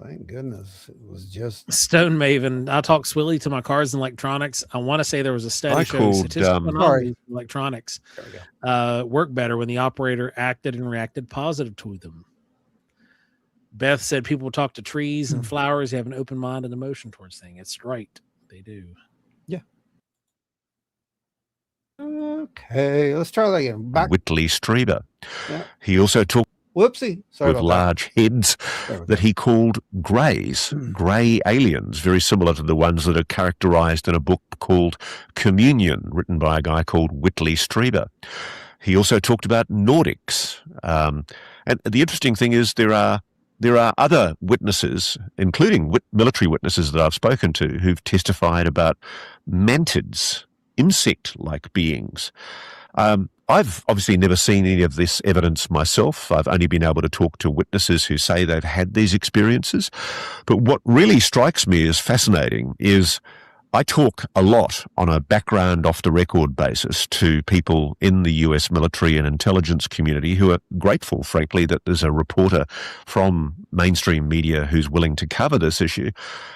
thank goodness it was just Stone Maven. I talk swilly to my cars and electronics. I want to say there was a study showing statistical electronics work better when the operator acted and reacted positive to them. Beth said people talk to trees and flowers. They have an open mind and emotion towards things. It's right. They do. Yeah. Okay, let's try that again. Whitley Strieber. Yeah. He also talked Sorry with large heads that he called greys, grey aliens, very similar to the ones that are characterized in a book called Communion, written by a guy called Whitley Strieber. He also talked about Nordics. And the interesting thing is there are other witnesses, including military witnesses that I've spoken to, who've testified about mantids, insect-like beings. I've obviously never seen any of this evidence myself. I've only been able to talk to witnesses who say they've had these experiences. But what really strikes me as fascinating is I talk a lot on a background off the record basis to people in the US military and intelligence community who are grateful, frankly, that there's a reporter from mainstream media who's willing to cover this issue.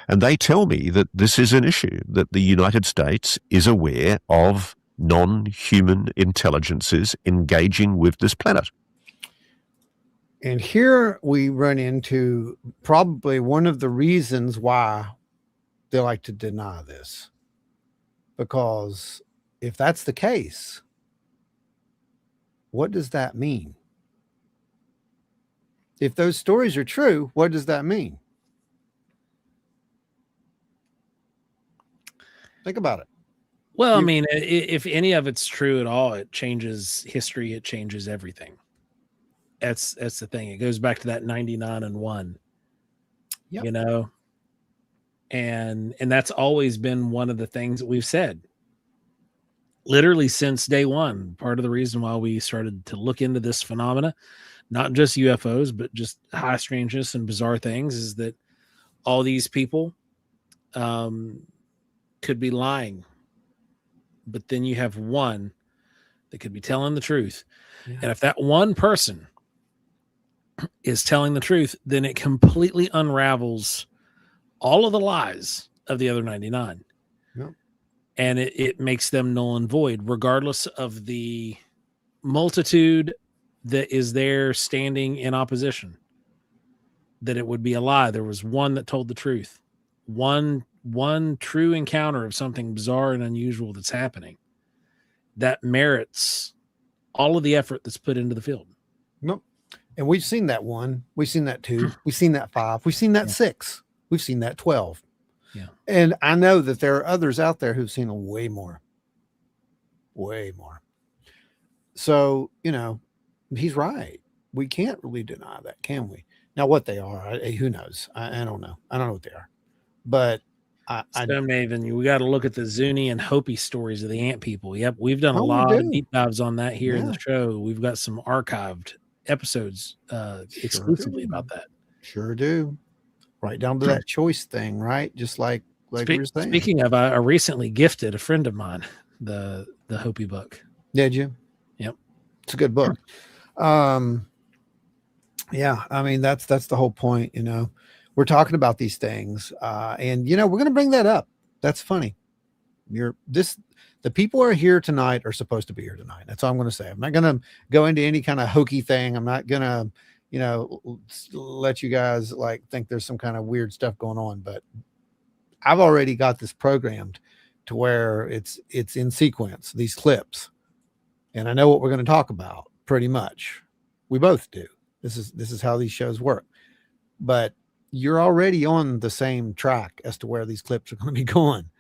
And they tell me that this is an issue, that the United States is aware of non-human intelligences engaging with this planet. And here we run into probably one of the reasons why they like to deny this. Because if that's the case, what does that mean? If those stories are true, what does that mean? Think about it. Well, I mean, if any of it's true at all, it changes history. It changes everything. That's the thing. It goes back to that 99-1, Yep. you know, and that's always been one of the things that we've said literally since day one. Part of the reason why we started to look into this phenomena, not just UFOs, but just high strangeness and bizarre things, is that all these people could be lying. But then you have one that could be telling the truth. Yeah. And if that one person is telling the truth, then it completely unravels all of the lies of the other 99. Yep. And it makes them null and void, regardless of the multitude that is there standing in opposition, that it would be a lie. There was one that told the truth. One true encounter of something bizarre and unusual that's happening that merits all of the effort that's put into the field. Nope. And we've seen that 1, we've seen that 2, we've seen that 5, we've seen that 6, we've seen that 12. Yeah. And I know that there are others out there who've seen way more. So, you know, he's right. We can't really deny that, can we? Now, what they are, who knows? I don't know. I don't know what they are. But Maven, we got to look at the Zuni and Hopi stories of the ant people. Yep, we've done a lot of deep dives on that here in the show. We've got some archived episodes exclusively about that. Sure do. Right down to that choice thing, right? Just like we were saying. Speaking of, I recently gifted a friend of mine the Hopi book. Did you? Yep, it's a good book. Yeah, I mean that's the whole point, you know. We're talking about these things, and you know we're going to bring that up. That's funny. The people who are here tonight are supposed to be here tonight. That's all I'm going to say. I'm not going to go into any kind of hokey thing. I'm not going to, you know, let you guys like think there's some kind of weird stuff going on. But I've already got this programmed to where it's in sequence, these clips, and I know what we're going to talk about pretty much. We both do. This is how these shows work. But you're already on the same track as to where these clips are going to be going,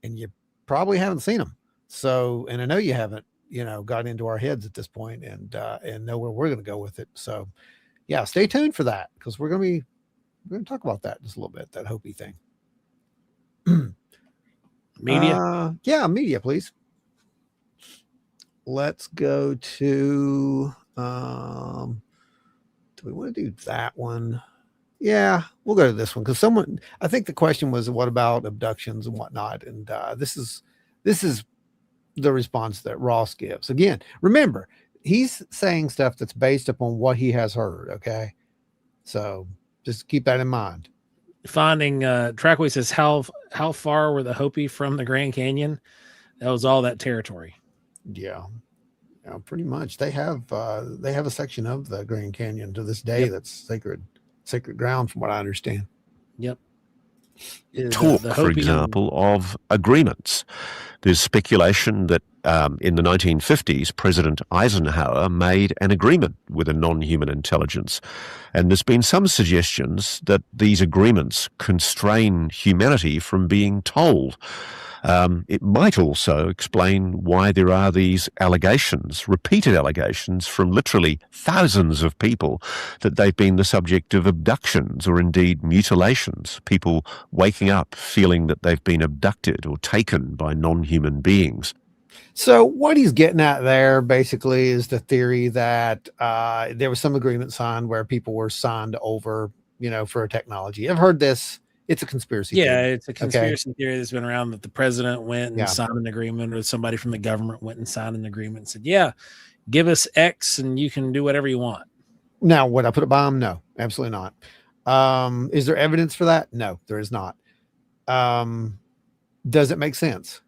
and you probably haven't seen them. So, and I know you haven't, you know, got into our heads at this point and know where we're going to go with it. So yeah, stay tuned for that. Cause we're going to talk about that just a little bit, that Hopi thing. Media. Yeah. Media, please. Let's go to, do we want to do that one? Yeah, we'll go to this one because I think the question was, what about abductions and whatnot? And this is the response that Ross gives. Again, remember, he's saying stuff that's based upon what he has heard. Okay. So just keep that in mind. Finding Trackway says, how far were the Hopi from the Grand Canyon? That was all that territory. Yeah. Yeah, pretty much. They have a section of the Grand Canyon to this day that's sacred ground, from what I understand. Yep. Talk, for example, of agreements. There's speculation that in the 1950s, President Eisenhower made an agreement with a non-human intelligence. And there's been some suggestions that these agreements constrain humanity from being told. It might also explain why there are these allegations, repeated allegations from literally thousands of people that they've been the subject of abductions or indeed mutilations, people waking up feeling that they've been abducted or taken by non-human beings. So what he's getting at there basically is the theory that there was some agreement signed where people were signed over, for a technology. I've heard this. It's a conspiracy Yeah, theory. it's a conspiracy theory that's been around that the president went and Yeah. signed an agreement, or somebody from the government went and signed an agreement and said, yeah, give us X and you can do whatever you want. Now, would I put it by him? No, absolutely not. Is there evidence for that? No, there is not. Does it make sense?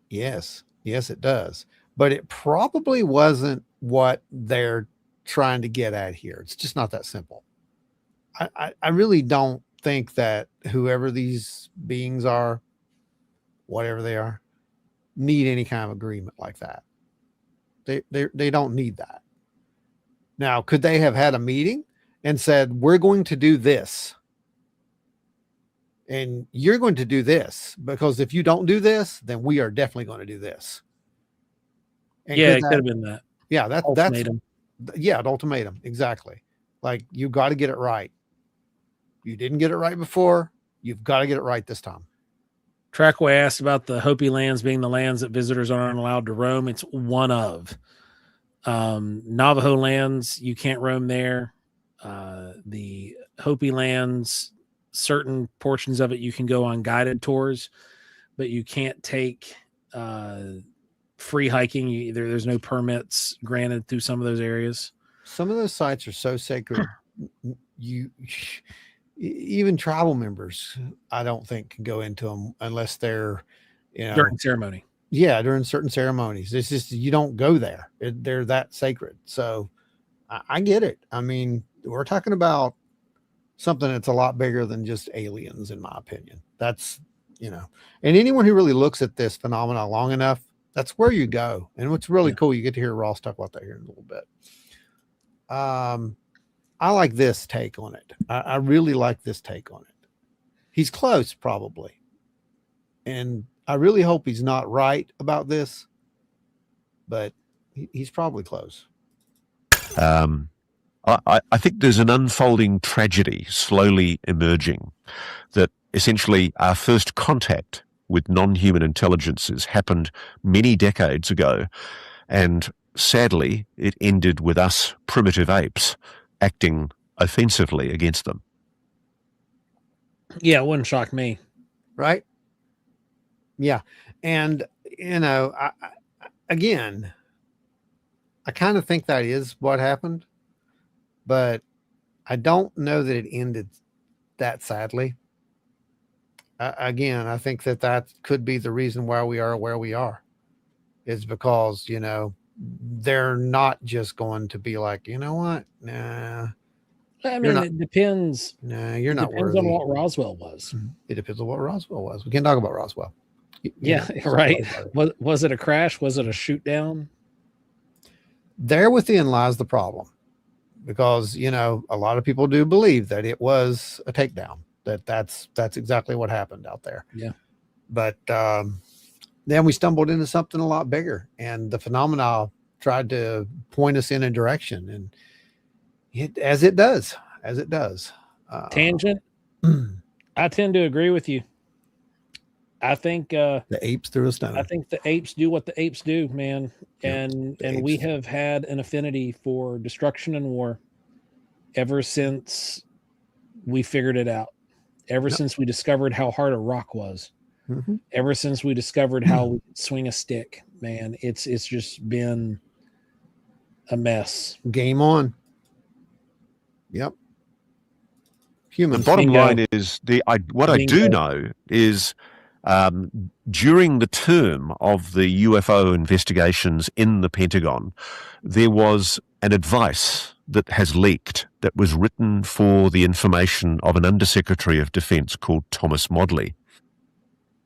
Yes, it does. But it probably wasn't what they're trying to get at here. It's just not that simple. I really don't think that whoever these beings are, whatever they are, need any kind of agreement like that. They don't need that. Now, could they have had a meeting and said, we're going to do this and you're going to do this, because if you don't do this, then we are definitely going to do this. And Yeah, it could have been that. Yeah, that's Ultimatum. yeah, an ultimatum. Exactly. Like, you got to get it right. You didn't get it right before. You've got to get it right this time. Trackway asked about the Hopi lands being the lands that visitors aren't allowed to roam. It's one of. Navajo lands, you can't roam there. The Hopi lands, certain portions of it you can go on guided tours, but you can't take free hiking. There's no permits granted through some of those areas. Some of those sites are so sacred. Even tribal members, I don't think, can go into them unless they're, during ceremony. Yeah, during certain ceremonies. It's just, you don't go there. They're that sacred. So I get it. I mean, we're talking about something that's a lot bigger than just aliens, in my opinion. That's, and anyone who really looks at this phenomena long enough, that's where you go. And what's really cool, you get to hear Ross talk about that here in a little bit. I like this take on it. I really like this take on it. He's close, probably. And I really hope he's not right about this, but he's probably close. I think there's an unfolding tragedy slowly emerging, that essentially our first contact with non-human intelligences happened many decades ago, and sadly it ended with us primitive apes acting offensively against them. Yeah, it wouldn't shock me. Right? Yeah. And, I kind of think that is what happened, but I don't know that it ended that sadly. I think that could be the reason why we are where we are, is because, they're not just going to be like, you know what? Nah. I mean, it depends. Nah, you're not worthy. Depends on what Roswell was. It depends on what Roswell was. We can't talk about Roswell. Yeah, right. Was it a crash? Was it a shoot down? There within lies the problem, because, a lot of people do believe that it was a takedown, that's exactly what happened out there. Yeah. But then we stumbled into something a lot bigger, and the phenomena tried to point us in a direction, and as it does. Tangent. I tend to agree with you. I think the apes threw a stone. I think the apes do what the apes do, man. And we have had an affinity for destruction and war ever since we figured it out. Ever since we discovered how hard a rock was. Mm-hmm. Ever since we discovered how we could swing a stick, man, it's just been a mess. Game on. Yep. Humans. The bottom line is I do know is during the term of the UFO investigations in the Pentagon, there was an advice that has leaked that was written for the information of an Undersecretary of Defense called Thomas Modly.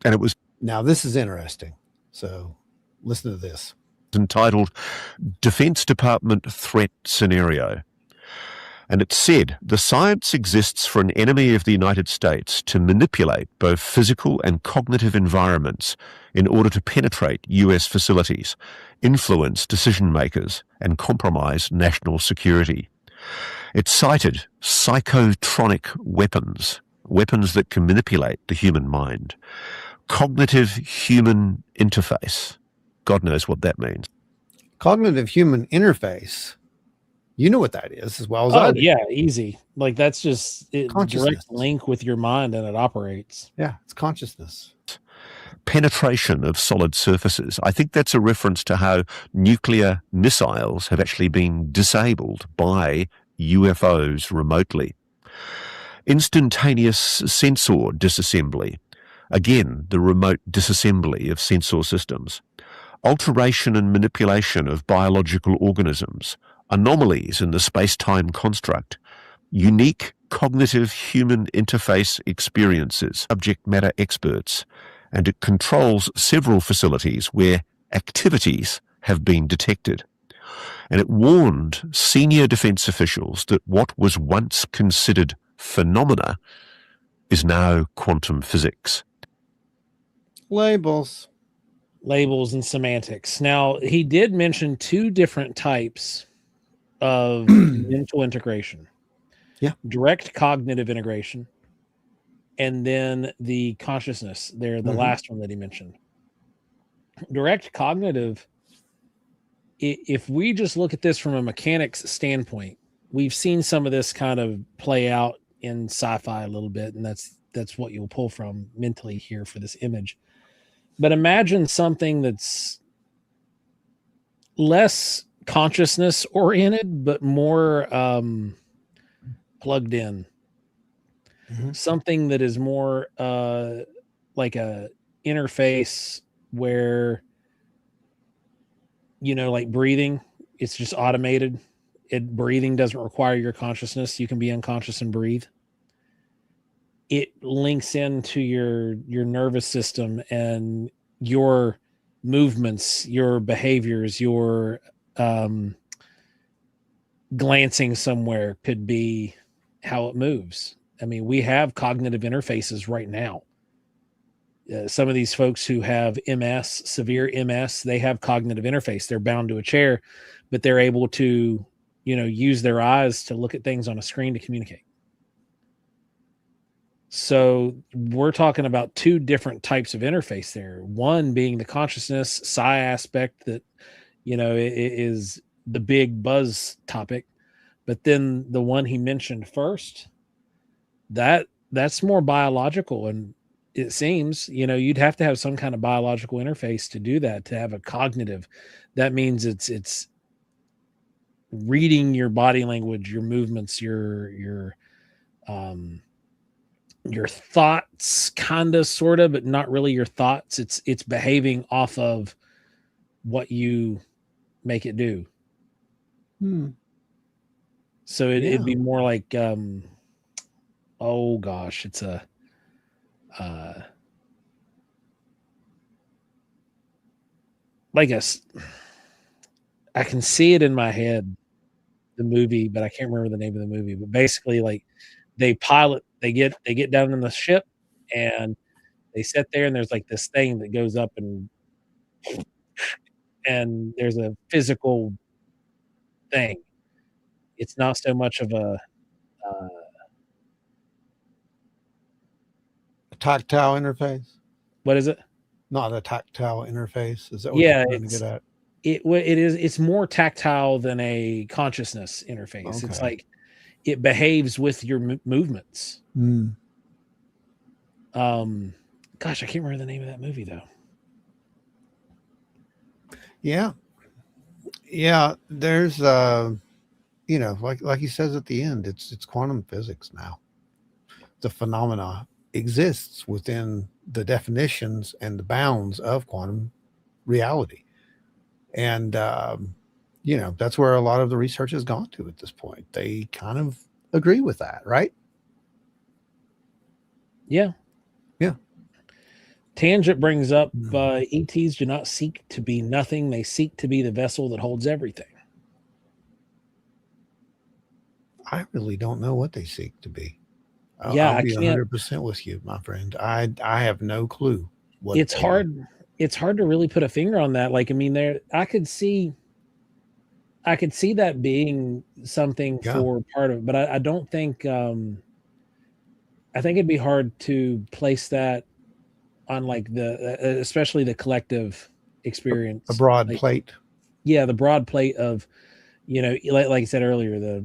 And it was... Now, this is interesting. So listen to this. Entitled Defense Department Threat Scenario. And it said, the science exists for an enemy of the United States to manipulate both physical and cognitive environments in order to penetrate US facilities, influence decision makers, and compromise national security. It cited psychotronic weapons that can manipulate the human mind, cognitive human interface, God knows what that means. Cognitive human interface. You know what that is as well as I Oh do. yeah, easy. Like that's just direct Consciousness. link with your mind and it operates. Yeah, it's consciousness. Penetration of solid surfaces. I think that's a reference to how nuclear missiles have actually been disabled by UFOs remotely. Instantaneous sensor disassembly. Again, the remote disassembly of sensor systems. Alteration and manipulation of biological organisms. Anomalies in the space-time construct. Unique cognitive human interface experiences. Subject matter experts. And it controls several facilities where activities have been detected. And it warned senior defense officials that what was once considered phenomena is now quantum physics. Labels. Labels and semantics. Now, he did mention two different types of mental integration. Yeah. Direct cognitive integration, and then the consciousness there, the last one that he mentioned. Direct cognitive, if we just look at this from a mechanics standpoint, we've seen some of this kind of play out in sci-fi a little bit, and that's what you'll pull from mentally here for this image. But imagine something that's less consciousness oriented, but more plugged in. Something that is more like a interface where, like breathing, it's just automated. Breathing doesn't require your consciousness. You can be unconscious and breathe. It links into your nervous system and your movements, your behaviors, your glancing somewhere could be how it moves. I mean, we have cognitive interfaces right now. Some of these folks who have MS, severe MS, they have cognitive interface. They're bound to a chair, but they're able to, use their eyes to look at things on a screen to communicate. So we're talking about two different types of interface there. One being the consciousness psi aspect that, is the big buzz topic. But then the one he mentioned first, that's more biological. And it seems, you'd have to have some kind of biological interface to do that, to have a cognitive. That means it's reading your body language, your movements, your thoughts, kind of, sort of, but not really your thoughts. It's behaving off of what you make it do. So it'd be more like, oh gosh, it's a, like I can see it in my head, the movie, but I can't remember the name of the movie. But basically, like they get down in the ship and they sit there and there's like this thing that goes up and there's a physical thing. It's not so much of a tactile interface. what is it? Not a tactile interface. Is that what Yeah, you're trying to get at? It's more tactile than a consciousness interface. Okay. It's like it behaves with your movements. Gosh, I can't remember the name of that movie though. Yeah. There's like he says at the end, it's quantum physics now. The phenomena exists within the definitions and the bounds of quantum reality. And that's where a lot of the research has gone to at this point. They kind of agree with that, right? Yeah. Tangent brings up ETs do not seek to be nothing. They seek to be the vessel that holds everything. I really don't know what they seek to be. Yeah, I'll be 100% with you, my friend. I have no clue. It's hard to really put a finger on that. Like, I mean, I could see that being something for part of it, but I don't think, I think it'd be hard to place that on like especially the collective experience. A broad Like, plate. yeah, the broad plate of, like I said earlier,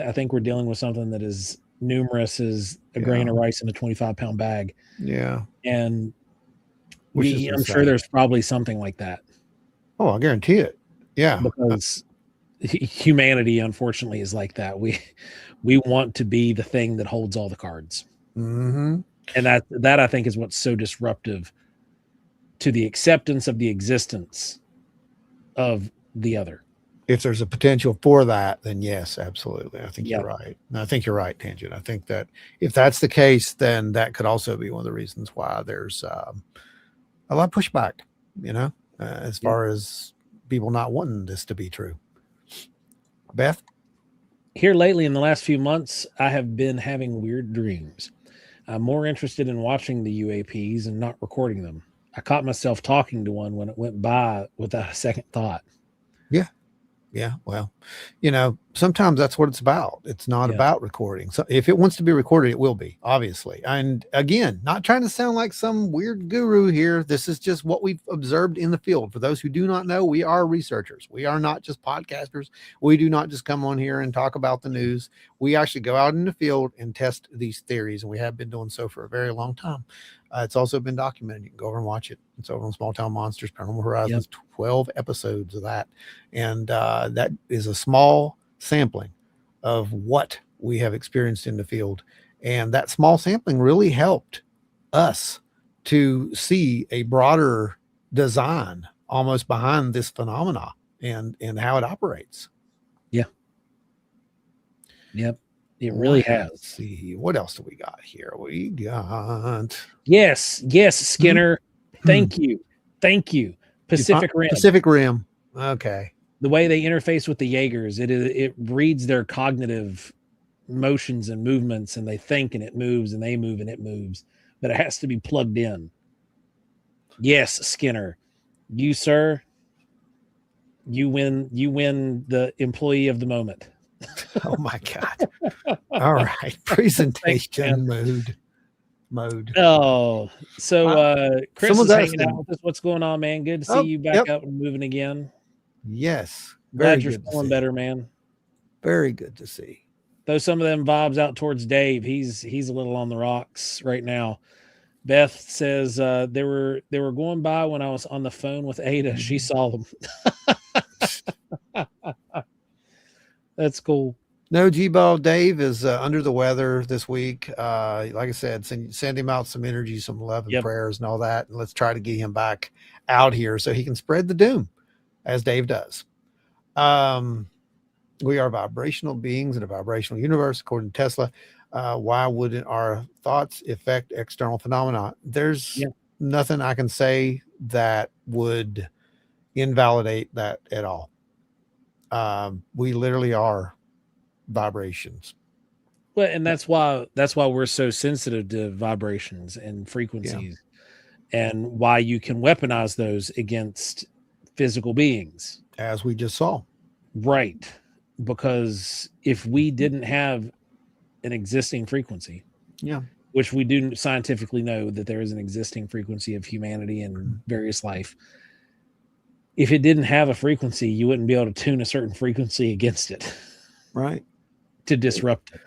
I think we're dealing with something that is numerous as a grain of rice in a 25-pound bag. Yeah. And Which is I'm sure insane. there's probably something like that. Oh, I guarantee it. Yeah. Because humanity, unfortunately, is like that. We want to be the thing that holds all the cards. Mm-hmm. And that I think is what's so disruptive to the acceptance of the existence of the other. If there's a potential for that, then yes, absolutely. I think Yep. you're right. And I think you're right, Tangent. I think that if that's the case, then that could also be one of the reasons why there's a lot of pushback, as far as people not wanting this to be true. Beth? Here lately, in the last few months, I have been having weird dreams. I'm more interested in watching the UAPs and not recording them. I caught myself talking to one when it went by without a second thought. Yeah. Well, sometimes that's what it's about. It's not Yeah. about recording. So if it wants to be recorded, it will be, obviously. And again, not trying to sound like some weird guru here. This is just what we've observed in the field. For those who do not know, we are researchers. We are not just podcasters. We do not just come on here and talk about the news. We actually go out in the field and test these theories. And we have been doing so for a very long time. It's also been documented. You can go over and watch it. It's over on Small Town Monsters, Paranormal Horizons, 12 episodes of that. And that is a small sampling of what we have experienced in the field. And that small sampling really helped us to see a broader design almost behind this phenomena and how it operates. Yep. It really has. Let's see, what else do we got here? We got Yes, Skinner. Thank you. Pacific Rim. Pacific Rim. Okay. The way they interface with the Jaegers, it reads their cognitive motions and movements, and they think and it moves, and they move and it moves, but it has to be plugged in. Yes, Skinner. You, sir, you win the employee of the moment. Oh my God. All right. Presentation mode. Oh, so Chris Someone's is hanging asking. out with us. What's going on, man? Good to see you back up and moving again. Yes. Glad you're feeling better, man. Very good to see. Though some of them vibes out towards Dave, he's a little on the rocks right now. Beth says they were going by when I was on the phone with Ada. She saw them. That's cool. No, G-Ball Dave is under the weather this week. Like I said, send him out some energy, some love and prayers and all that. And let's try to get him back out here so he can spread the doom as Dave does. We are vibrational beings in a vibrational universe, according to Tesla. Why wouldn't our thoughts affect external phenomena? There's nothing I can say that would invalidate that at all. We literally are vibrations. Well, and that's why we're so sensitive to vibrations and frequencies, and why you can weaponize those against physical beings, as we just saw. Right. Because if we didn't have an existing frequency, which we do scientifically know that there is an existing frequency of humanity and various life. If it didn't have a frequency, you wouldn't be able to tune a certain frequency against it. Right. To disrupt it.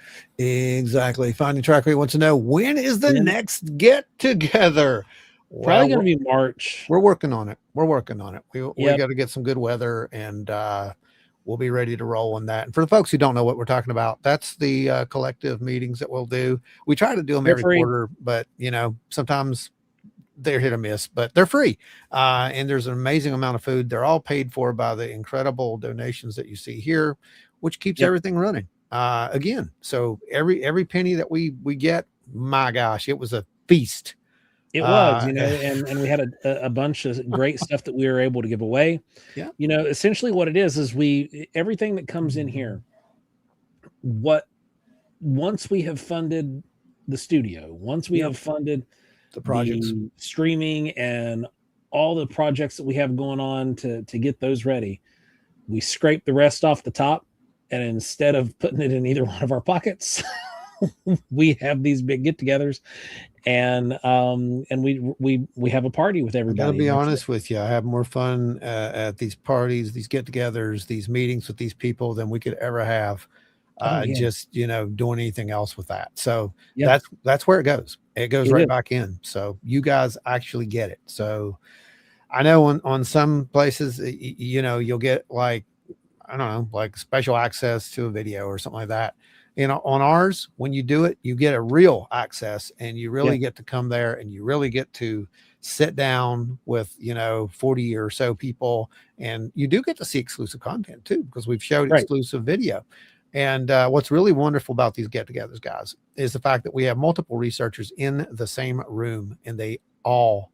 Exactly. Finding Track Rate wants to know, when is the next get together? Probably going to be March. We're working on it. We got to get some good weather, and we'll be ready to roll on that. And for the folks who don't know what we're talking about, that's the collective meetings that we'll do. We try to do them every quarter, but sometimes they're hit or miss, but they're free. And there's an amazing amount of food. They're all paid for by the incredible donations that you see here, which keeps everything running. Again, so every penny that we get, my gosh, it was a feast. It was, and we had a bunch of great stuff that we were able to give away. Yeah. Essentially what it is everything that comes in here, once we have funded the studio, once we have funded the projects, the streaming and all the projects that we have going on to get those ready, we scrape the rest off the top. And instead of putting it in either one of our pockets, we have these big get-togethers, and we have a party with I everybody. gotta be honest with you. I have more fun at these parties, these get-togethers, these meetings with these people than we could ever have. Just doing anything else with that. So Yeah. that's where it goes. It goes It right is. back in. So you guys actually get it. So I know on some places, you'll get like, I don't know, like special access to a video or something like that. On ours, when you do it, you get a real access, and you really get to come there, and you really get to sit down with 40 or so people, and you do get to see exclusive content too, because we've showed Right. exclusive video. And what's really wonderful about these get-togethers, guys, is the fact that we have multiple researchers in the same room, and they all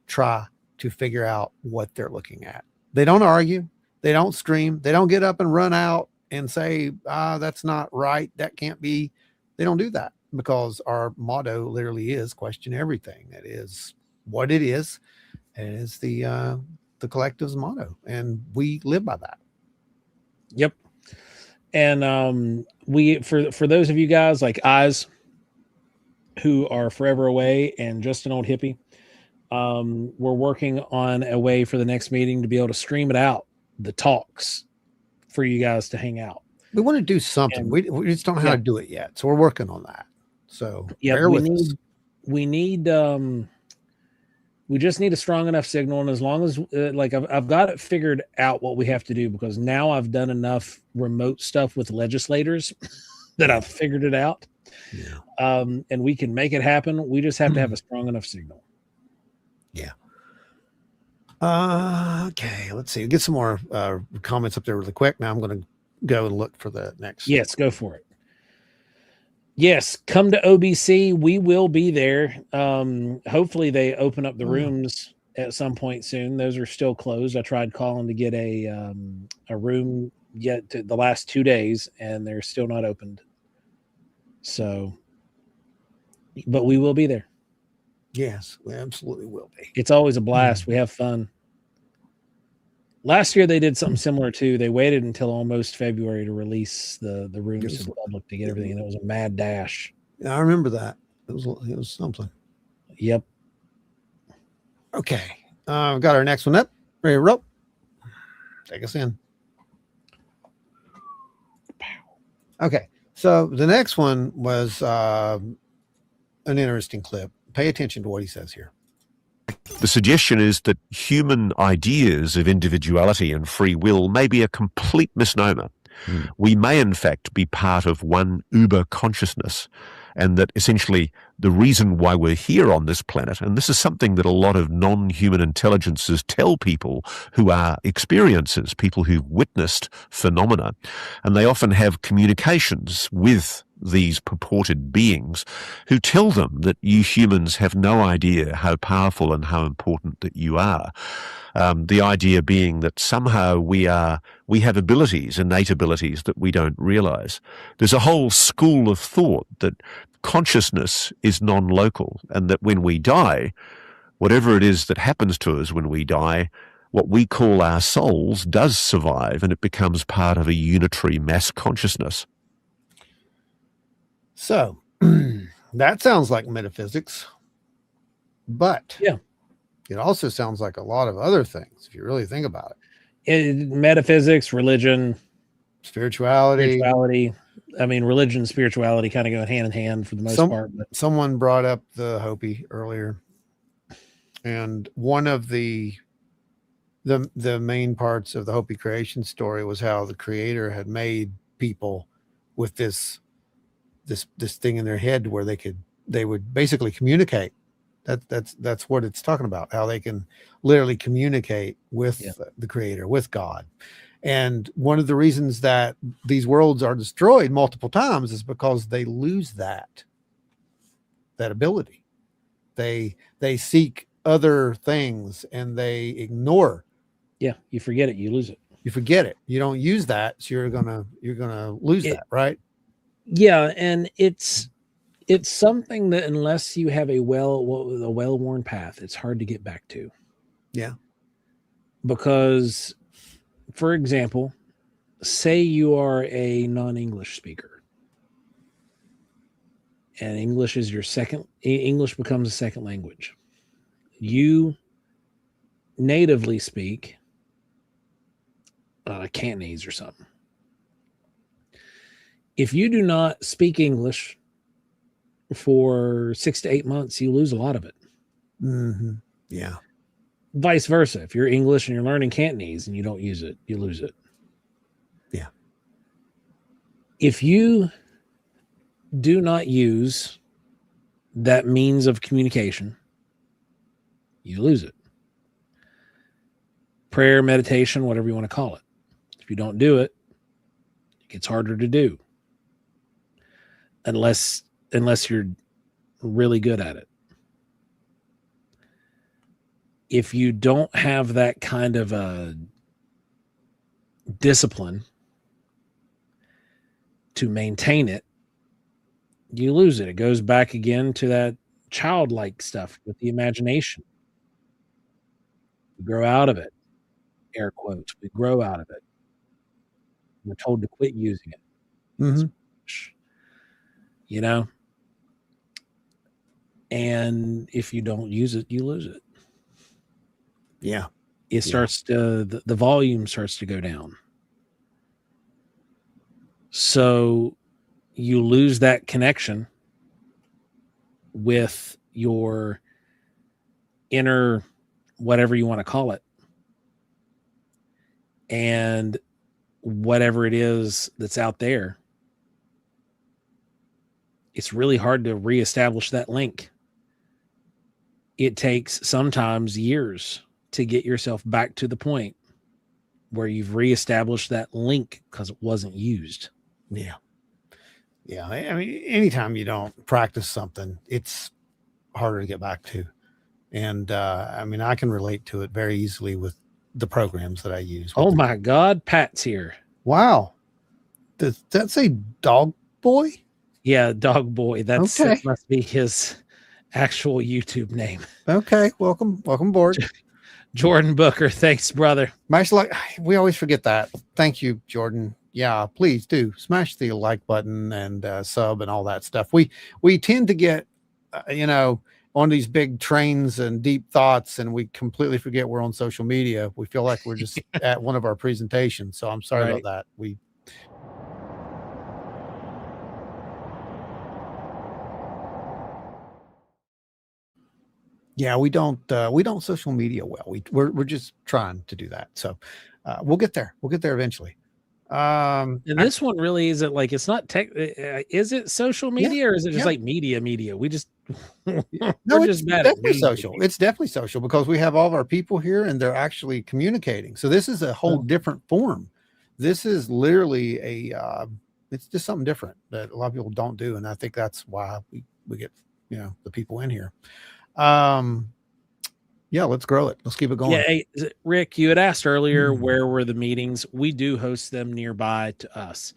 try to figure out what they're looking at. They don't argue. They don't scream. They don't get up and run out and say, that's not right. That can't be. They don't do that, because our motto literally is question everything. It is what it is. And it is the collective's motto. And we live by that. Yep. And we for those of you guys like Eyes who are forever away and just an old hippie, we're working on a way for the next meeting to be able to stream it out, the talks, for you guys to hang out. We want to do something. And- we just don't know how to do it yet. So we're working on that. So bear with us. We just need a strong enough signal, and as long as I've got it figured out what we have to do, because now I've done enough remote stuff with legislators that I've figured it out. Yeah. And we can make it happen. We just have to have a strong enough signal. Yeah. Okay. Let's see. Get some more comments up there really quick. Now I'm going to go and look for the next. Yes, go for it. Yes, come to OBC. We will be there. Hopefully they open up the rooms at some point soon. Those are still closed. I tried calling to get a room yet to the last 2 days, and they're still not opened. So, but we will be there. Yes, we absolutely will be. It's always a blast. We have fun. Last year they did something similar too. They waited until almost February to release the rooms to the public to get everything, and it was a mad dash. I remember that. It was something. Yep. Okay. We've got our next one up. Ready to roll? Take us in. Okay. So the next one was an interesting clip. Pay attention to what he says here. The suggestion is that human ideas of individuality and free will may be a complete misnomer. We may, in fact, be part of one uber consciousness, and that essentially the reason why we're here on this planet, and this is something that a lot of non-human intelligences tell people who are experiencers, people who've witnessed phenomena, and they often have communications with these purported beings who tell them that you humans have no idea how powerful and how important that you are. The idea being that somehow we have abilities, innate abilities that we don't realize. There's a whole school of thought that consciousness is non-local, and that when we die, whatever it is that happens to us when we die, what we call our souls does survive, and it becomes part of a unitary mass consciousness. So that sounds like metaphysics, but yeah, it also sounds like a lot of other things if you really think about it. Metaphysics, religion, spirituality. I mean, religion and spirituality kind of go hand in hand for the most part. But someone brought up the Hopi earlier, and one of the main parts of the Hopi creation story was how the Creator had made people with this thing in their head where they would basically communicate. That's what it's talking about, how they can literally communicate with the Creator, with God. And one of the reasons that these worlds are destroyed multiple times is because they lose that ability. They seek other things and they ignore. Yeah, you forget it, you lose it. You forget it. You don't use that, so you're gonna lose that, right? Yeah, and it's something that unless you have a well-worn path, it's hard to get back to. Yeah. Because, for example, say you are a non-English speaker. and English is your English becomes a second language. You natively speak Cantonese or something. If you do not speak English for 6 to 8 months, you lose a lot of it. Mm-hmm. Yeah. Vice versa. If you're English and you're learning Cantonese and you don't use it, you lose it. Yeah. If you do not use that means of communication, you lose it. Prayer, meditation, whatever you want to call it. If you don't do it, it gets harder to do. Unless you're really good at it. If you don't have that kind of a discipline to maintain it, you lose it. It goes back again to that childlike stuff with the imagination. We grow out of it. Air quotes. We grow out of it. We're told to quit using it. Mm-hmm. You know? And if you don't use it, you lose it. Yeah. It starts to, the volume starts to go down. So you lose that connection with your inner, whatever you want to call it. And whatever it is that's out there, it's really hard to reestablish that link. It takes sometimes years to get yourself back to the point where you've reestablished that link because it wasn't used. Yeah. Yeah. I mean, anytime you don't practice something, it's harder to get back to. And I mean, I can relate to it very easily with the programs that I use. Oh my God, Pat's here. Wow. Does that say Dog Boy? Yeah, Dog Boy. That okay. must be his actual YouTube name. Okay. Welcome aboard. Jordan Booker. Thanks, brother. Smash like we always forget that. Thank you, Jordan. Yeah, please do smash the like button and sub and all that stuff. We tend to get, on these big trains and deep thoughts, and we completely forget we're on social media. We feel like we're just at one of our presentations. So I'm sorry about that. We don't social media well. We're just trying to do that. So we'll get there. We'll get there eventually. And this one really isn't like, it's not tech. Is it social media or is it just like media? We just, no, it's definitely social. It's definitely social because we have all of our people here and they're actually communicating. So this is a whole different form. This is literally it's just something different that a lot of people don't do. And I think that's why we get, the people in here. Let's grow it. Let's keep it going. Yeah, hey, Rick, you had asked earlier where were the meetings. We do host them nearby to us,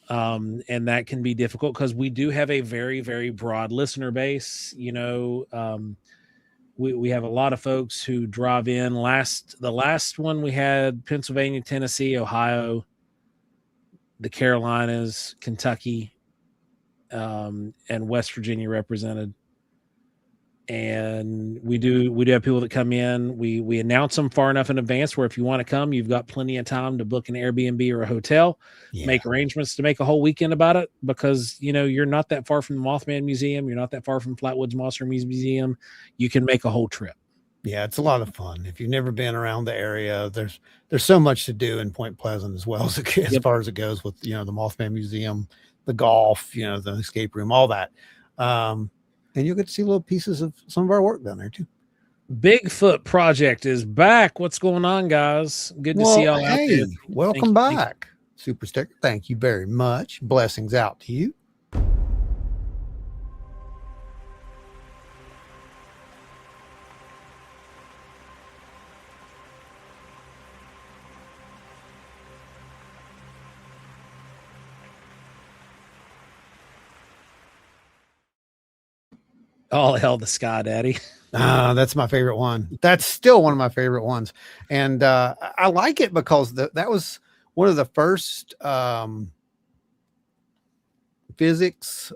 and that can be difficult because we do have a very, very broad listener base. We have a lot of folks who drive in. The last one we had Pennsylvania, Tennessee, Ohio, the Carolinas, Kentucky, and West Virginia represented. And we do have people that come in. We announce them far enough in advance where if you want to come, you've got plenty of time to book an Airbnb or a hotel, make arrangements to make a whole weekend about it because you're not that far from the Mothman Museum, you're not that far from Flatwoods Monster Museum. You can make a whole trip. Yeah, it's a lot of fun. If you've never been around the area, there's so much to do in Point Pleasant as well as far as it goes with the Mothman Museum, the golf, the escape room, all that. And you'll get to see little pieces of some of our work down there too. Bigfoot Project is back. What's going on, guys? Good to see y'all out there. Welcome back. Super Sticker. Thank you very much. Blessings out to you. All hell the Sky Daddy. That's my favorite one. That's still one of my favorite ones. And I like it because that was one of the first physics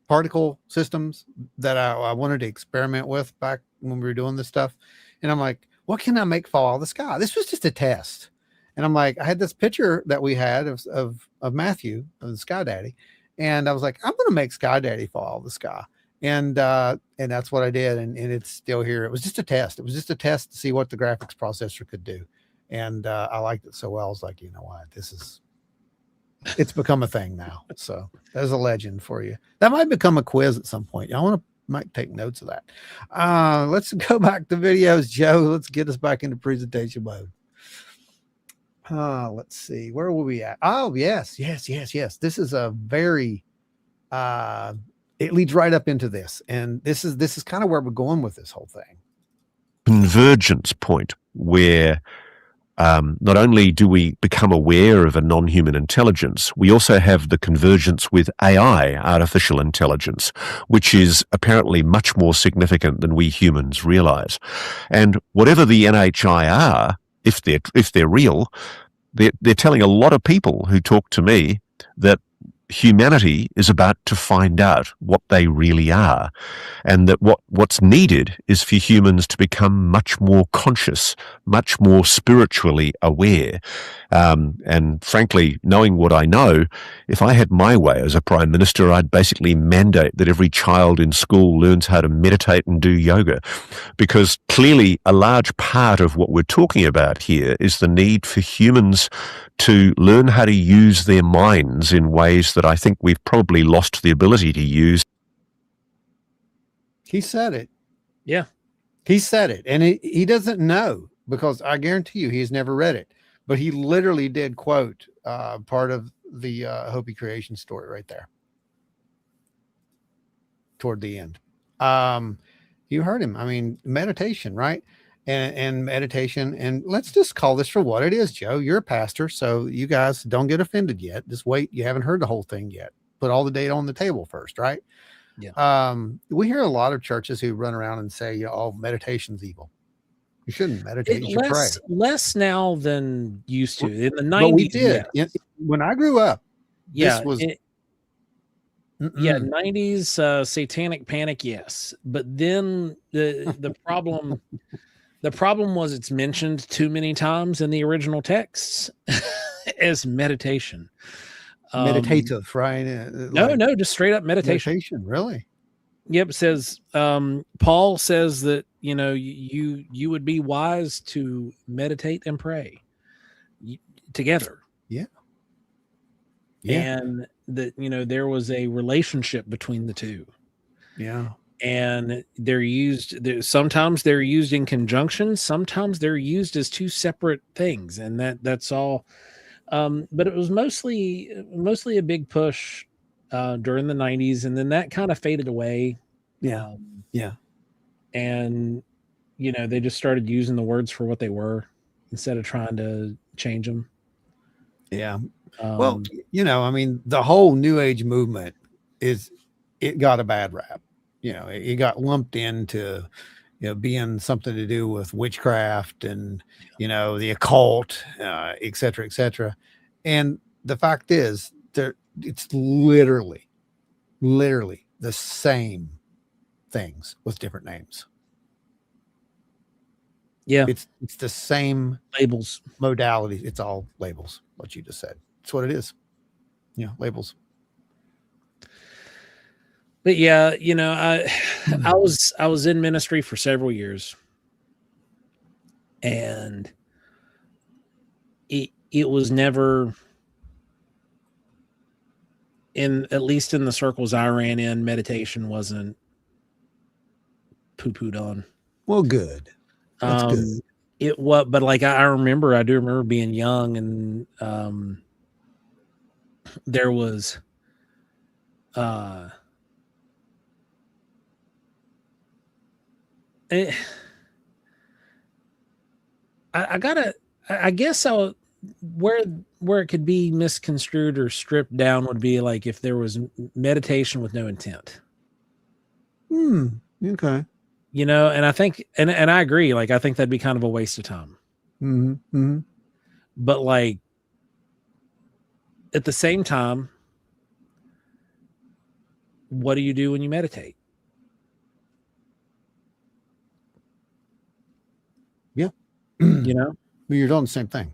particle systems that I wanted to experiment with back when we were doing this stuff. And I'm like, what can I make fall out of the sky? This was just a test. And I'm like, I had this picture that we had of Matthew, of the Sky Daddy. And I was like, I'm going to make Sky Daddy fall out of the sky. And that's what I did. And it's still here. It was just a test. It was just a test to see what the graphics processor could do. And I liked it so well. I was like, you know what, it's become a thing now. So there's a legend for you. That might become a quiz at some point. I might take notes of that. Let's go back to videos, Joe. Let's get us back into presentation mode. Let's see, where will we at? Oh, yes. This is a very, it leads right up into this. And this is kind of where we're going with this whole thing. Convergence point where not only do we become aware of a non-human intelligence, we also have the convergence with AI, artificial intelligence, which is apparently much more significant than we humans realize. And whatever the NHI are, if they're real, they're telling a lot of people who talk to me that humanity is about to find out what they really are, and that what's needed is for humans to become much more conscious, much more spiritually aware. And frankly, knowing what I know, if I had my way as a prime minister, I'd basically mandate that every child in school learns how to meditate and do yoga, because clearly a large part of what we're talking about here is the need for humans to learn how to use their minds in ways that I think we've probably lost the ability to use. He said it. Yeah. He said it. And he doesn't know, because I guarantee you he's never read it. But he literally did quote part of the Hopi creation story right there toward the end. You heard him. I mean, meditation, right? And meditation. And let's just call this for what it is, Joe. You're a pastor, so you guys don't get offended yet. Just wait. You haven't heard the whole thing yet. Put all the data on the table first, right? Yeah. We hear a lot of churches who run around and say, oh, meditation's evil. You shouldn't meditate. You should pray. Less now than used to. In the 90s, but we did. Yes. When I grew up, yeah, this was... 90s satanic panic, yes. But then the problem... The problem was it's mentioned too many times in the original texts as meditation. Meditative, right? No, just straight up meditation. Meditation, really? Yep. It says, Paul says that, you would be wise to meditate and pray together. Yeah. And that, there was a relationship between the two. Yeah. And sometimes they're used in conjunction. Sometimes they're used as two separate things. And that's all. But it was mostly a big push during the 90s. And then that kind of faded away. Yeah. And, they just started using the words for what they were instead of trying to change them. Yeah. Well, I mean, the whole New Age movement it got a bad rap. It got lumped into, being something to do with witchcraft and, the occult, et cetera, et cetera. And the fact is it's literally the same things with different names. Yeah. It's the same labels, modalities. It's all labels. What you just said. It's what it is. Yeah. Labels. But yeah, I was in ministry for several years, and it was never, at least in the circles I ran in, meditation wasn't poo-pooed on. Well, good. That's good. But like I do remember being young, and there was where it could be misconstrued or stripped down would be like if there was meditation with no intent. Okay. And I think, and I agree. Like, I think that'd be kind of a waste of time. Mm-hmm. But like, at the same time, what do you do when you meditate? Yeah. You know? You're doing the same thing.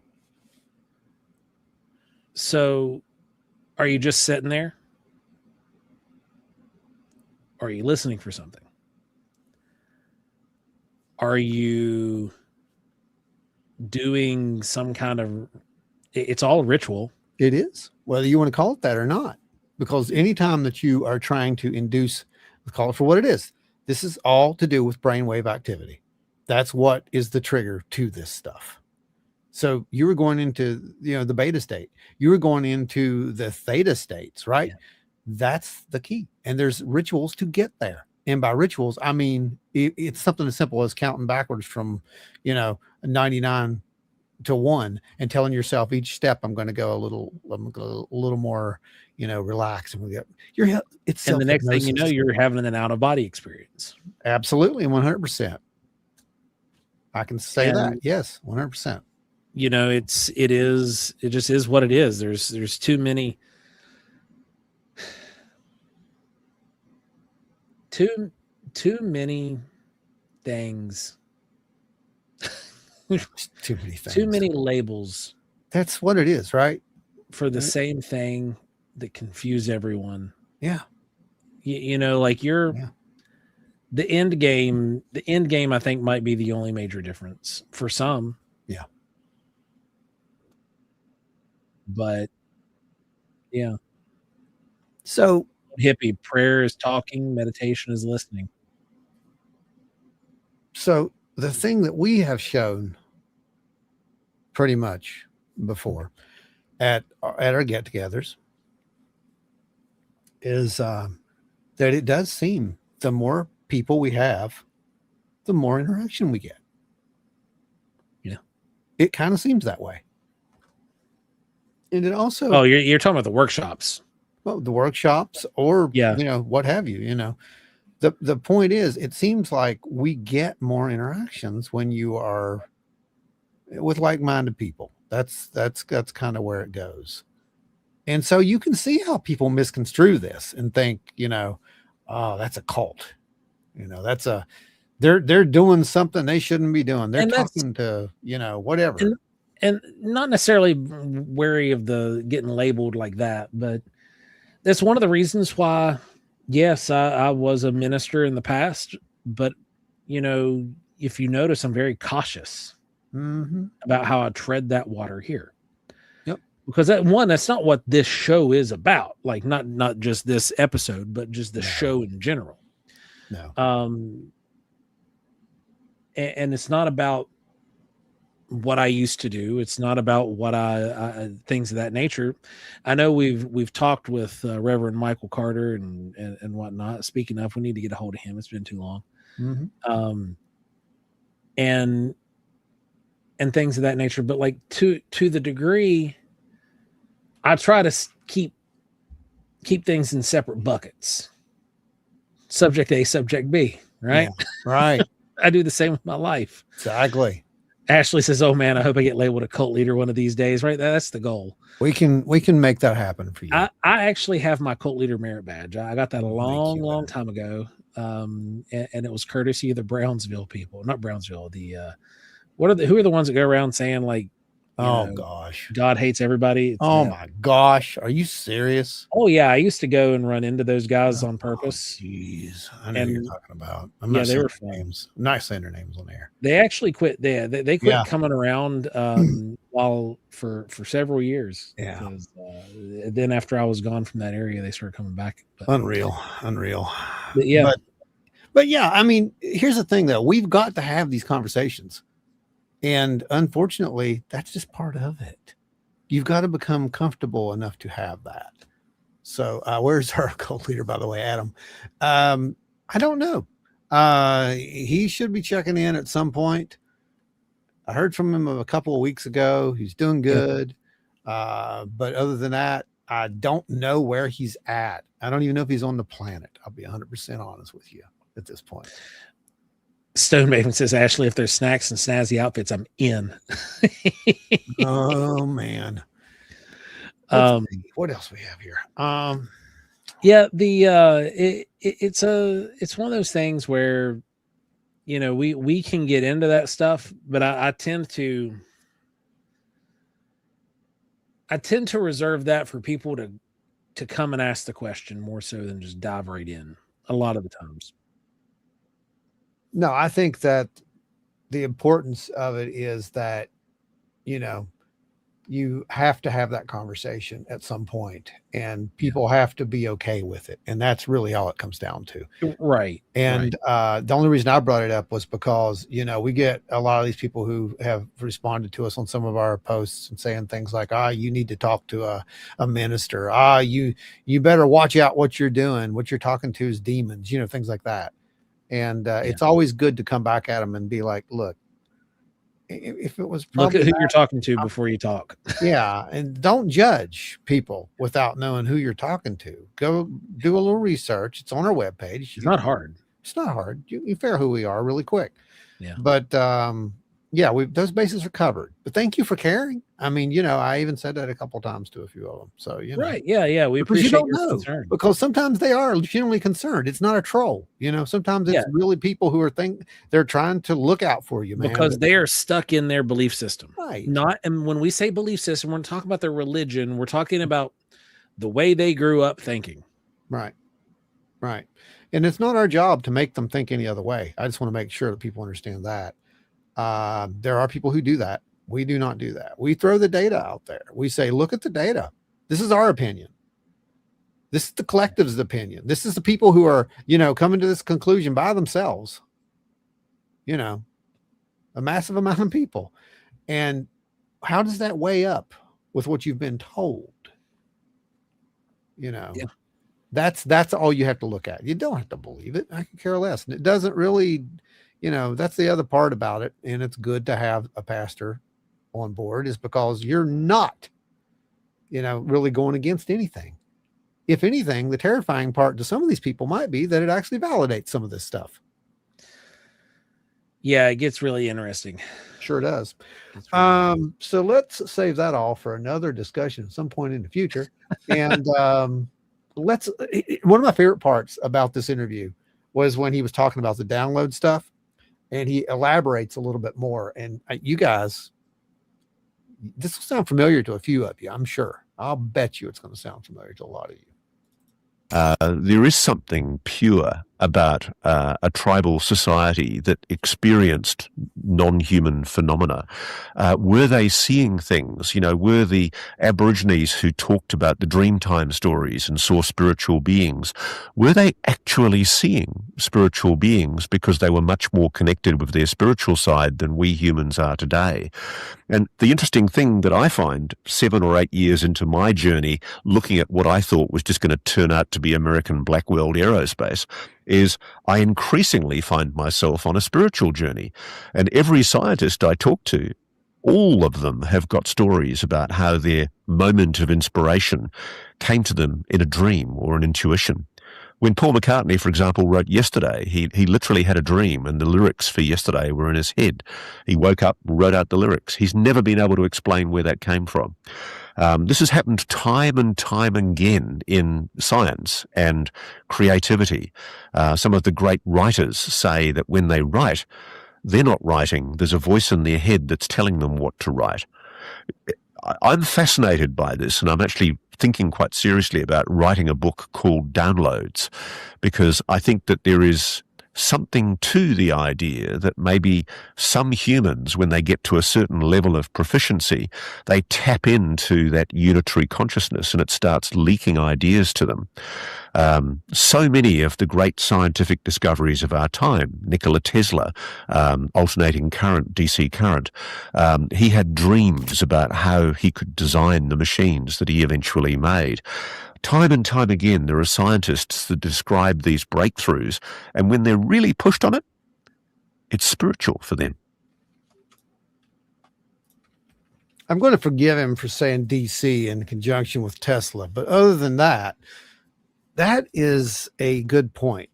So are you just sitting there? Or are you listening for something? Are you doing some kind of, it's all ritual. It is, whether you want to call it that or not, because anytime that you are trying to induce, call it for what it is, this is all to do with brainwave activity. That's what is the trigger to this stuff. So you were going into, the beta state, you were going into the theta states, right? Yeah. That's the key. And there's rituals to get there. And by rituals, I mean, it's something as simple as counting backwards from, 99 to 1 and telling yourself each step, I'm going to go a little more, relax. And it's And the next thing you know, you're having an out of body experience. Absolutely. 100%. I can say that. Yes. 100%. It just is what it is. There's too many things. Too many things. Too many labels. That's what it is, right? For the same thing that confuse everyone. Yeah. The end game, I think, might be the only major difference for some. Yeah. But yeah. So hippie, prayer is talking, meditation is listening. So the thing that we have shown pretty much before at our get-togethers is that it does seem the more people we have, the more interaction we get. Yeah. It kind of seems that way. And it also... Oh, you're talking about the workshops. Well, the workshops or, what have you, The point is, it seems like we get more interactions when you are with like-minded people. That's kind of where it goes. And so you can see how people misconstrue this and think, oh, that's a cult. They're doing something they shouldn't be doing. They're talking to, whatever. And not necessarily wary of the getting labeled like that, but that's one of the reasons why, yes, I was a minister in the past, but if you notice, I'm very cautious about how I tread that water here. Yep. Because that's not what this show is about. Like not just this episode, but just the show in general. No. And it's not about what I used to do. It's not about what I things of that nature. I know we've talked with Reverend Michael Carter and whatnot. Speaking of, we need to get a hold of him. It's been too long. And things of that nature. But like to the degree, I try to keep things in separate buckets. Subject A, subject B, right? Yeah, right. I do the same with my life. Exactly. Ashley says, "Oh man, I hope I get labeled a cult leader one of these days." Right, that's the goal. We can make that happen for you. I actually have my cult leader merit badge. I got that a long time ago, and it was courtesy of the Brownsville people, not Brownsville. The who are the ones that go around saying like, gosh, God hates everybody. My gosh, are you serious? Oh yeah, I used to go and run into those guys on purpose. Jeez, I know what you're talking about. I'm Yeah, not they were saying their names. I'm not saying their names on air. They actually quit. They quit coming around while for several years. Yeah. Because, then after I was gone from that area, they started coming back. But, Unreal. But yeah. But yeah, I mean, here's the thing though. We've got to have these conversations. And unfortunately, that's just part of it. You've got to become comfortable enough to have that. So where's our cult leader, by the way, Adam? I don't know. He should be checking in at some point. I heard from him a couple of weeks ago. He's doing good. But other than that, I don't know where he's at. I don't even know if he's on the planet. I'll be 100% honest with you at this point. Stone Maven says, Ashley, if there's snacks and snazzy outfits, I'm in. Oh man. What else we have here? Yeah, it's one of those things where, you know, we can get into that stuff, but I tend to reserve that for people to come and ask the question more so than just dive right in a lot of the times. No, I think that the importance of it is that, you know, you have to have that conversation at some point and people have to be okay with it. And that's really all it comes down to. Right. And the only reason I brought it up was because, you know, we get a lot of these people who have responded to us on some of our posts and saying things like, you need to talk to a minister. You better watch out what you're doing. What you're talking to is demons, you know, things like that. And it's always good to come back at them and be like, look, if it was look at who you're talking to before you talk. Yeah. And don't judge people without knowing who you're talking to. Go do a little research. It's on our webpage. It's not hard. It's not hard. You figure who we are really quick. Yeah. But yeah, those bases are covered. But thank you for caring. I mean, you know, I even said that a couple of times to a few of them. So, you know. Right. Yeah. We appreciate your concern. Because sometimes they are genuinely concerned. It's not a troll. You know, sometimes it's really people who are they're trying to look out for you, man. Because they are stuck in their belief system. Right. And when we say belief system, we're not talking about their religion. We're talking about the way they grew up thinking. Right. Right. And it's not our job to make them think any other way. I just want to make sure that people understand that. There are people who do that. We do not do that. We throw the data out there. We say, look at the data. This is our opinion. This is the collective's opinion. This is the people who are, you know, coming to this conclusion by themselves. You know, a massive amount of people. And how does that weigh up with what you've been told? You know, that's all you have to look at. You don't have to believe it. I can care less. And it doesn't really, you know, that's the other part about it. And it's good to have a pastor on board is because you're not, you know, really going against anything. If anything, the terrifying part to some of these people might be that it actually validates some of this stuff. Yeah, it gets really interesting. Sure does. So let's save that all for another discussion at some point in the future. And one of my favorite parts about this interview was when he was talking about the download stuff and he elaborates a little bit more. And you guys, this will sound familiar to a few of you, I'm sure. I'll bet you it's going to sound familiar to a lot of you. There is something pure about a tribal society that experienced non-human phenomena. Were they seeing things? You know, were the Aborigines who talked about the Dreamtime stories and saw spiritual beings, were they actually seeing spiritual beings because they were much more connected with their spiritual side than we humans are today? And the interesting thing that I find 7 or 8 years into my journey, looking at what I thought was just going to turn out to be American Black World Aerospace, is I increasingly find myself on a spiritual journey. And every scientist I talk to, all of them have got stories about how their moment of inspiration came to them in a dream or an intuition. When Paul McCartney, for example, wrote Yesterday, he literally had a dream and the lyrics for Yesterday were in his head. He woke up, wrote out the lyrics. He's never been able to explain where that came from. This has happened time and time again in science and creativity. Some of the great writers say that when they write, they're not writing. There's a voice in their head that's telling them what to write. I'm fascinated by this, and I'm actually thinking quite seriously about writing a book called Downloads, because I think that there is something to the idea that maybe some humans, when they get to a certain level of proficiency, they tap into that unitary consciousness and it starts leaking ideas to them. So many of the great scientific discoveries of our time, Nikola Tesla, alternating current, DC current, he had dreams about how he could design the machines that he eventually made. Time and time again, there are scientists that describe these breakthroughs, and when they're really pushed on it, it's spiritual for them. I'm going to forgive him for saying DC in conjunction with Tesla, but other than that, that is a good point.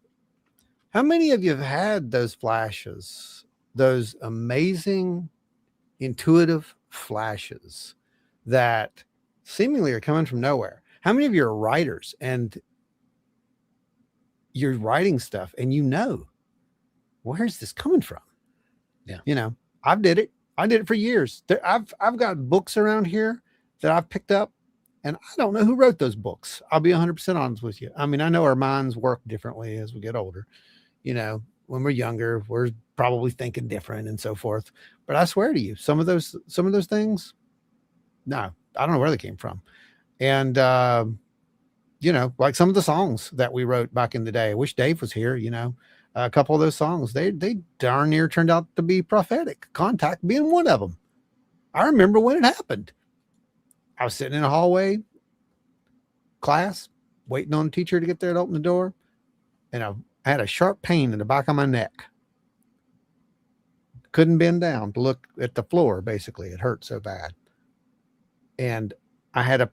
How many of you have had those flashes, those amazing, intuitive flashes that seemingly are coming from nowhere? How many of you are writers and you're writing stuff and where's this coming from? Yeah. I did it for years. I've got books around here that I've picked up, and I don't know who wrote those books. I'll be 100% honest with you. I mean, I know our minds work differently as we get older. When we're younger, we're probably thinking different and so forth. But I swear to you, some of those things, no, I don't know where they came from. And like some of the songs that we wrote back in the day. I wish Dave was here. A couple of those songs, they darn near turned out to be prophetic. Contact being one of them. I remember when it happened. I was sitting in a hallway class, waiting on a teacher to get there to open the door, and I had a sharp pain in the back of my neck. Couldn't bend down to look at the floor. Basically, it hurt so bad. And I had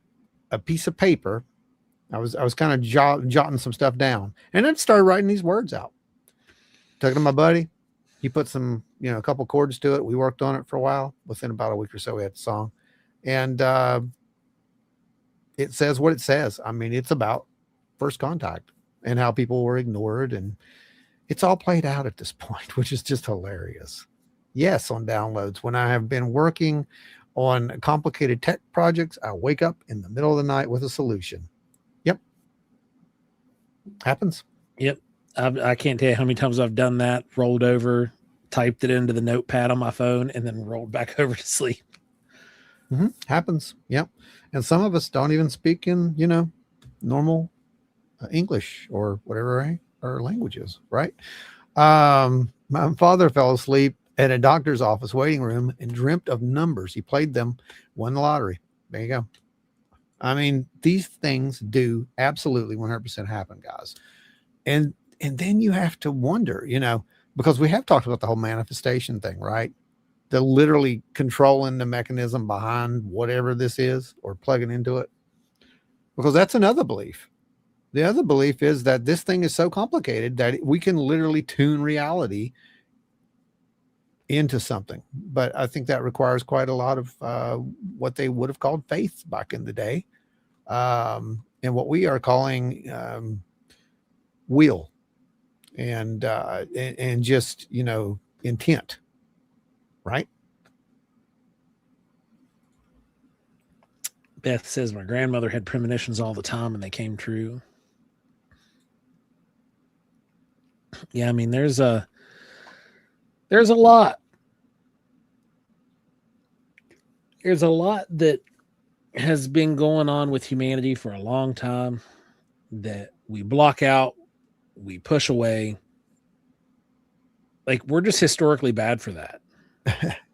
a piece of paper. I was kind of jotting some stuff down, and then started writing these words out. Took it to my buddy. He put some, a couple chords to it. We worked on it for a while. Within about a week or so, we had the song, and it says what it says. I mean, it's about first contact and how people were ignored, and it's all played out at this point, which is just hilarious. Yes, on downloads. When I have been working on complicated tech projects, I wake up in the middle of the night with a solution. Yep. Happens. Yep. I can't tell you how many times I've done that, rolled over, typed it into the notepad on my phone, and then rolled back over to sleep. Happens. Yep. And some of us don't even speak in, normal English or whatever our language is, right? My father fell asleep at a doctor's office waiting room and dreamt of numbers. He played them, won the lottery. There you go. I mean, these things do absolutely 100% happen, guys. And then you have to wonder, because we have talked about the whole manifestation thing, right? The literally controlling the mechanism behind whatever this is or plugging into it, because that's another belief. The other belief is that this thing is so complicated that we can literally tune reality into something. But I think that requires quite a lot of what they would have called faith back in the day, and what we are calling will and just intent, right? Beth says my grandmother had premonitions all the time and they came true. Yeah, I mean, there's a lot. There's a lot that has been going on with humanity for a long time that we block out, we push away. Like, we're just historically bad for that.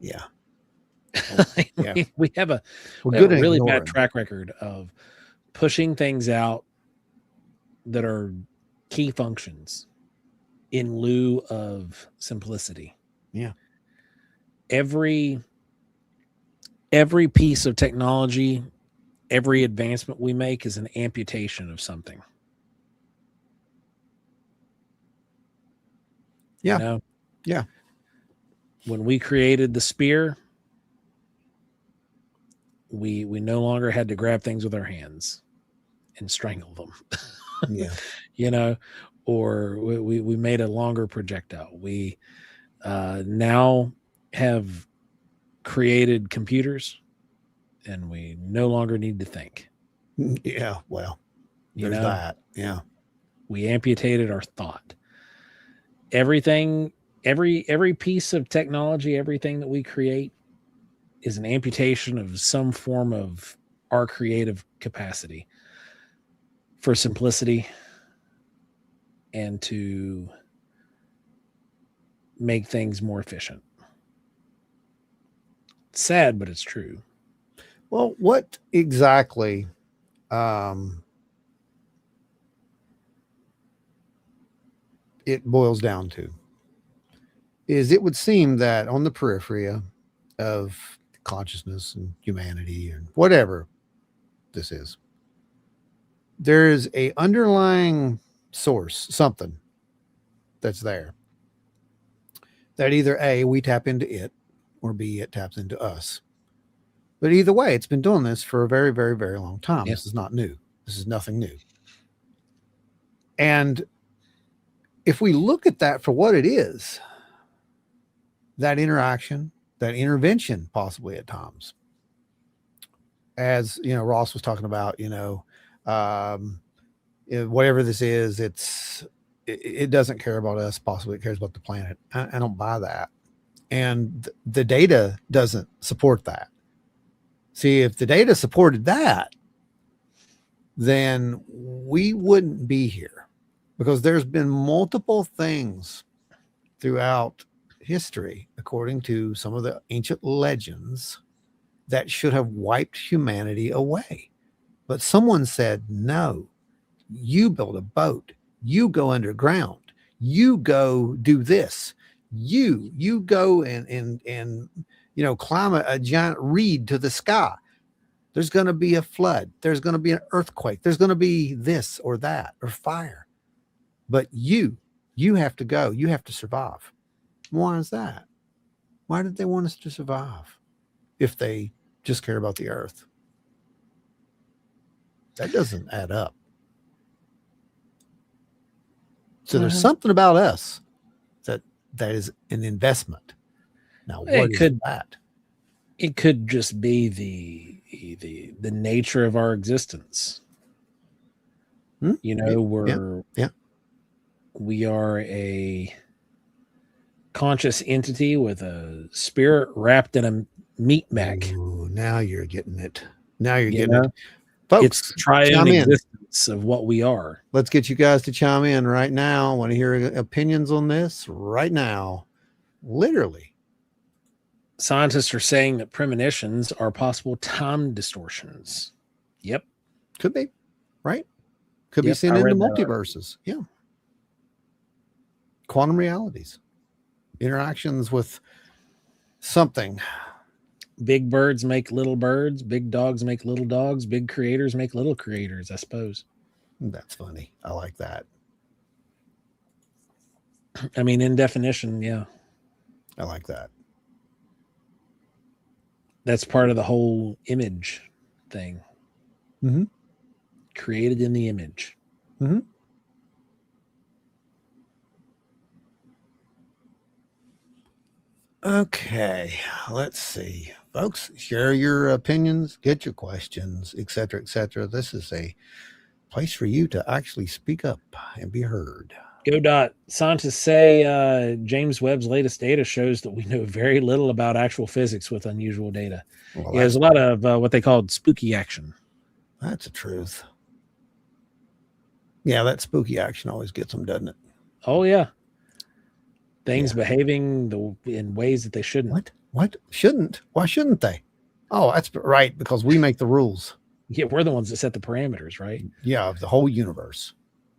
Yeah. Yeah. We have a really bad track record of pushing things out that are key functions in lieu of simplicity. Yeah. Every piece of technology, every advancement we make is an amputation of something. Yeah. Yeah. When we created the spear, we no longer had to grab things with our hands and strangle them. Yeah. Or we made a longer projectile. We now have created computers and we no longer need to think. Yeah. Well, there's that. Yeah. We amputated our thought. Everything, every piece of technology, everything that we create is an amputation of some form of our creative capacity for simplicity and to make things more efficient. It's sad, but it's true. Well, what exactly it boils down to is it would seem that on the periphery of consciousness and humanity and whatever this is, there is a underlying source, something that's there that either A, we tap into it, or B, it taps into us. But either way, it's been doing this for a very, very, very long time. Yep. This is not new. This is nothing new. And if we look at that for what it is, that interaction, that intervention, possibly at times, as Ross was talking about, whatever this is, it doesn't care about us. Possibly it cares about the planet. I don't buy that. And the data doesn't support that. See, if the data supported that, then we wouldn't be here, because there's been multiple things throughout history, according to some of the ancient legends, that should have wiped humanity away. But someone said, no, you build a boat, you go underground, you go do this, you go and climb a giant reed to the sky. There's going to be a flood, there's going to be an earthquake, there's going to be this or that or fire, but you have to go, you have to survive. Why is that? Why did they want us to survive if they just care about the earth? That doesn't add up. So there's something about us that is an investment. Now, what is that? It could just be the nature of our existence. We are a conscious entity with a spirit wrapped in a meat bag. Ooh, now you're getting it. Now you're getting it. Folks, it's triune existence of what we are. Let's get you guys to chime in right now. I want to hear opinions on this right now. Literally. Scientists are saying that premonitions are possible time distortions. Yep. Could be. Right? Could be seen in the multiverses. Yeah. Quantum realities. Interactions with something. Big birds make little birds. Big dogs make little dogs. Big creators make little creators, I suppose. That's funny. I like that. I mean, in definition, yeah. I like that. That's part of the whole image thing. Mm-hmm. Created in the image. Mm-hmm. Okay, let's see. Folks, share your opinions, get your questions, etc., etc. This is a place for you to actually speak up and be heard. Go Dot. Scientists say James Webb's latest data shows that we know very little about actual physics with unusual data. Well, there's a lot of what they called spooky action. That's the truth. Yeah, that spooky action always gets them, doesn't it? Oh, yeah. Things behaving in ways that they shouldn't. What? Shouldn't? Why shouldn't they? Oh, that's right, because we make the rules. Yeah, we're the ones that set the parameters, right? Yeah, of the whole universe.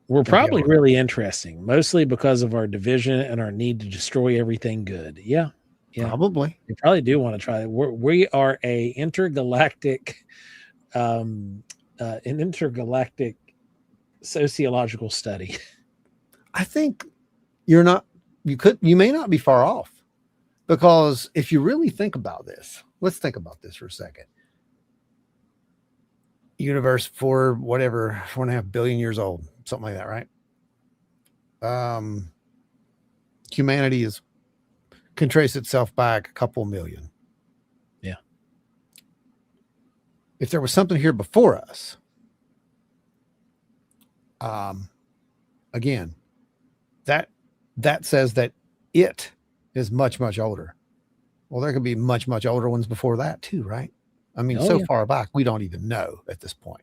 We're probably really interesting, mostly because of our division and our need to destroy everything good. Yeah. Probably. You probably do want to try it. We are an intergalactic sociological study. I think you may not be far off, because if you really think about this, let's think about this for a second. Universe for 4.5 billion years old, something like that, right? Humanity can trace itself back a couple million. Yeah. If there was something here before us, again, that says that it is much, much older. Well, there could be much, much older ones before that too, right? I mean, far back, we don't even know at this point.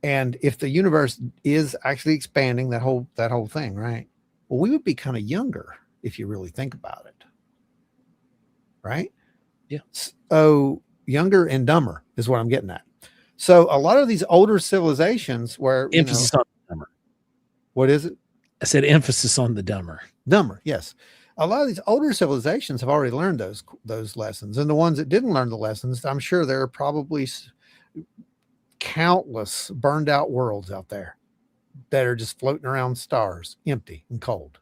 And if the universe is actually expanding, that whole thing, right? Well, we would be kind of younger if you really think about it. Right? Yeah. So younger and dumber is what I'm getting at. So a lot of these older civilizations where emphasis on the dumber. What is it? I said emphasis on the dumber. Dumber, yes. A lot of these older civilizations have already learned those lessons. And the ones that didn't learn the lessons, I'm sure there are probably countless burned out worlds out there that are just floating around stars, empty and cold.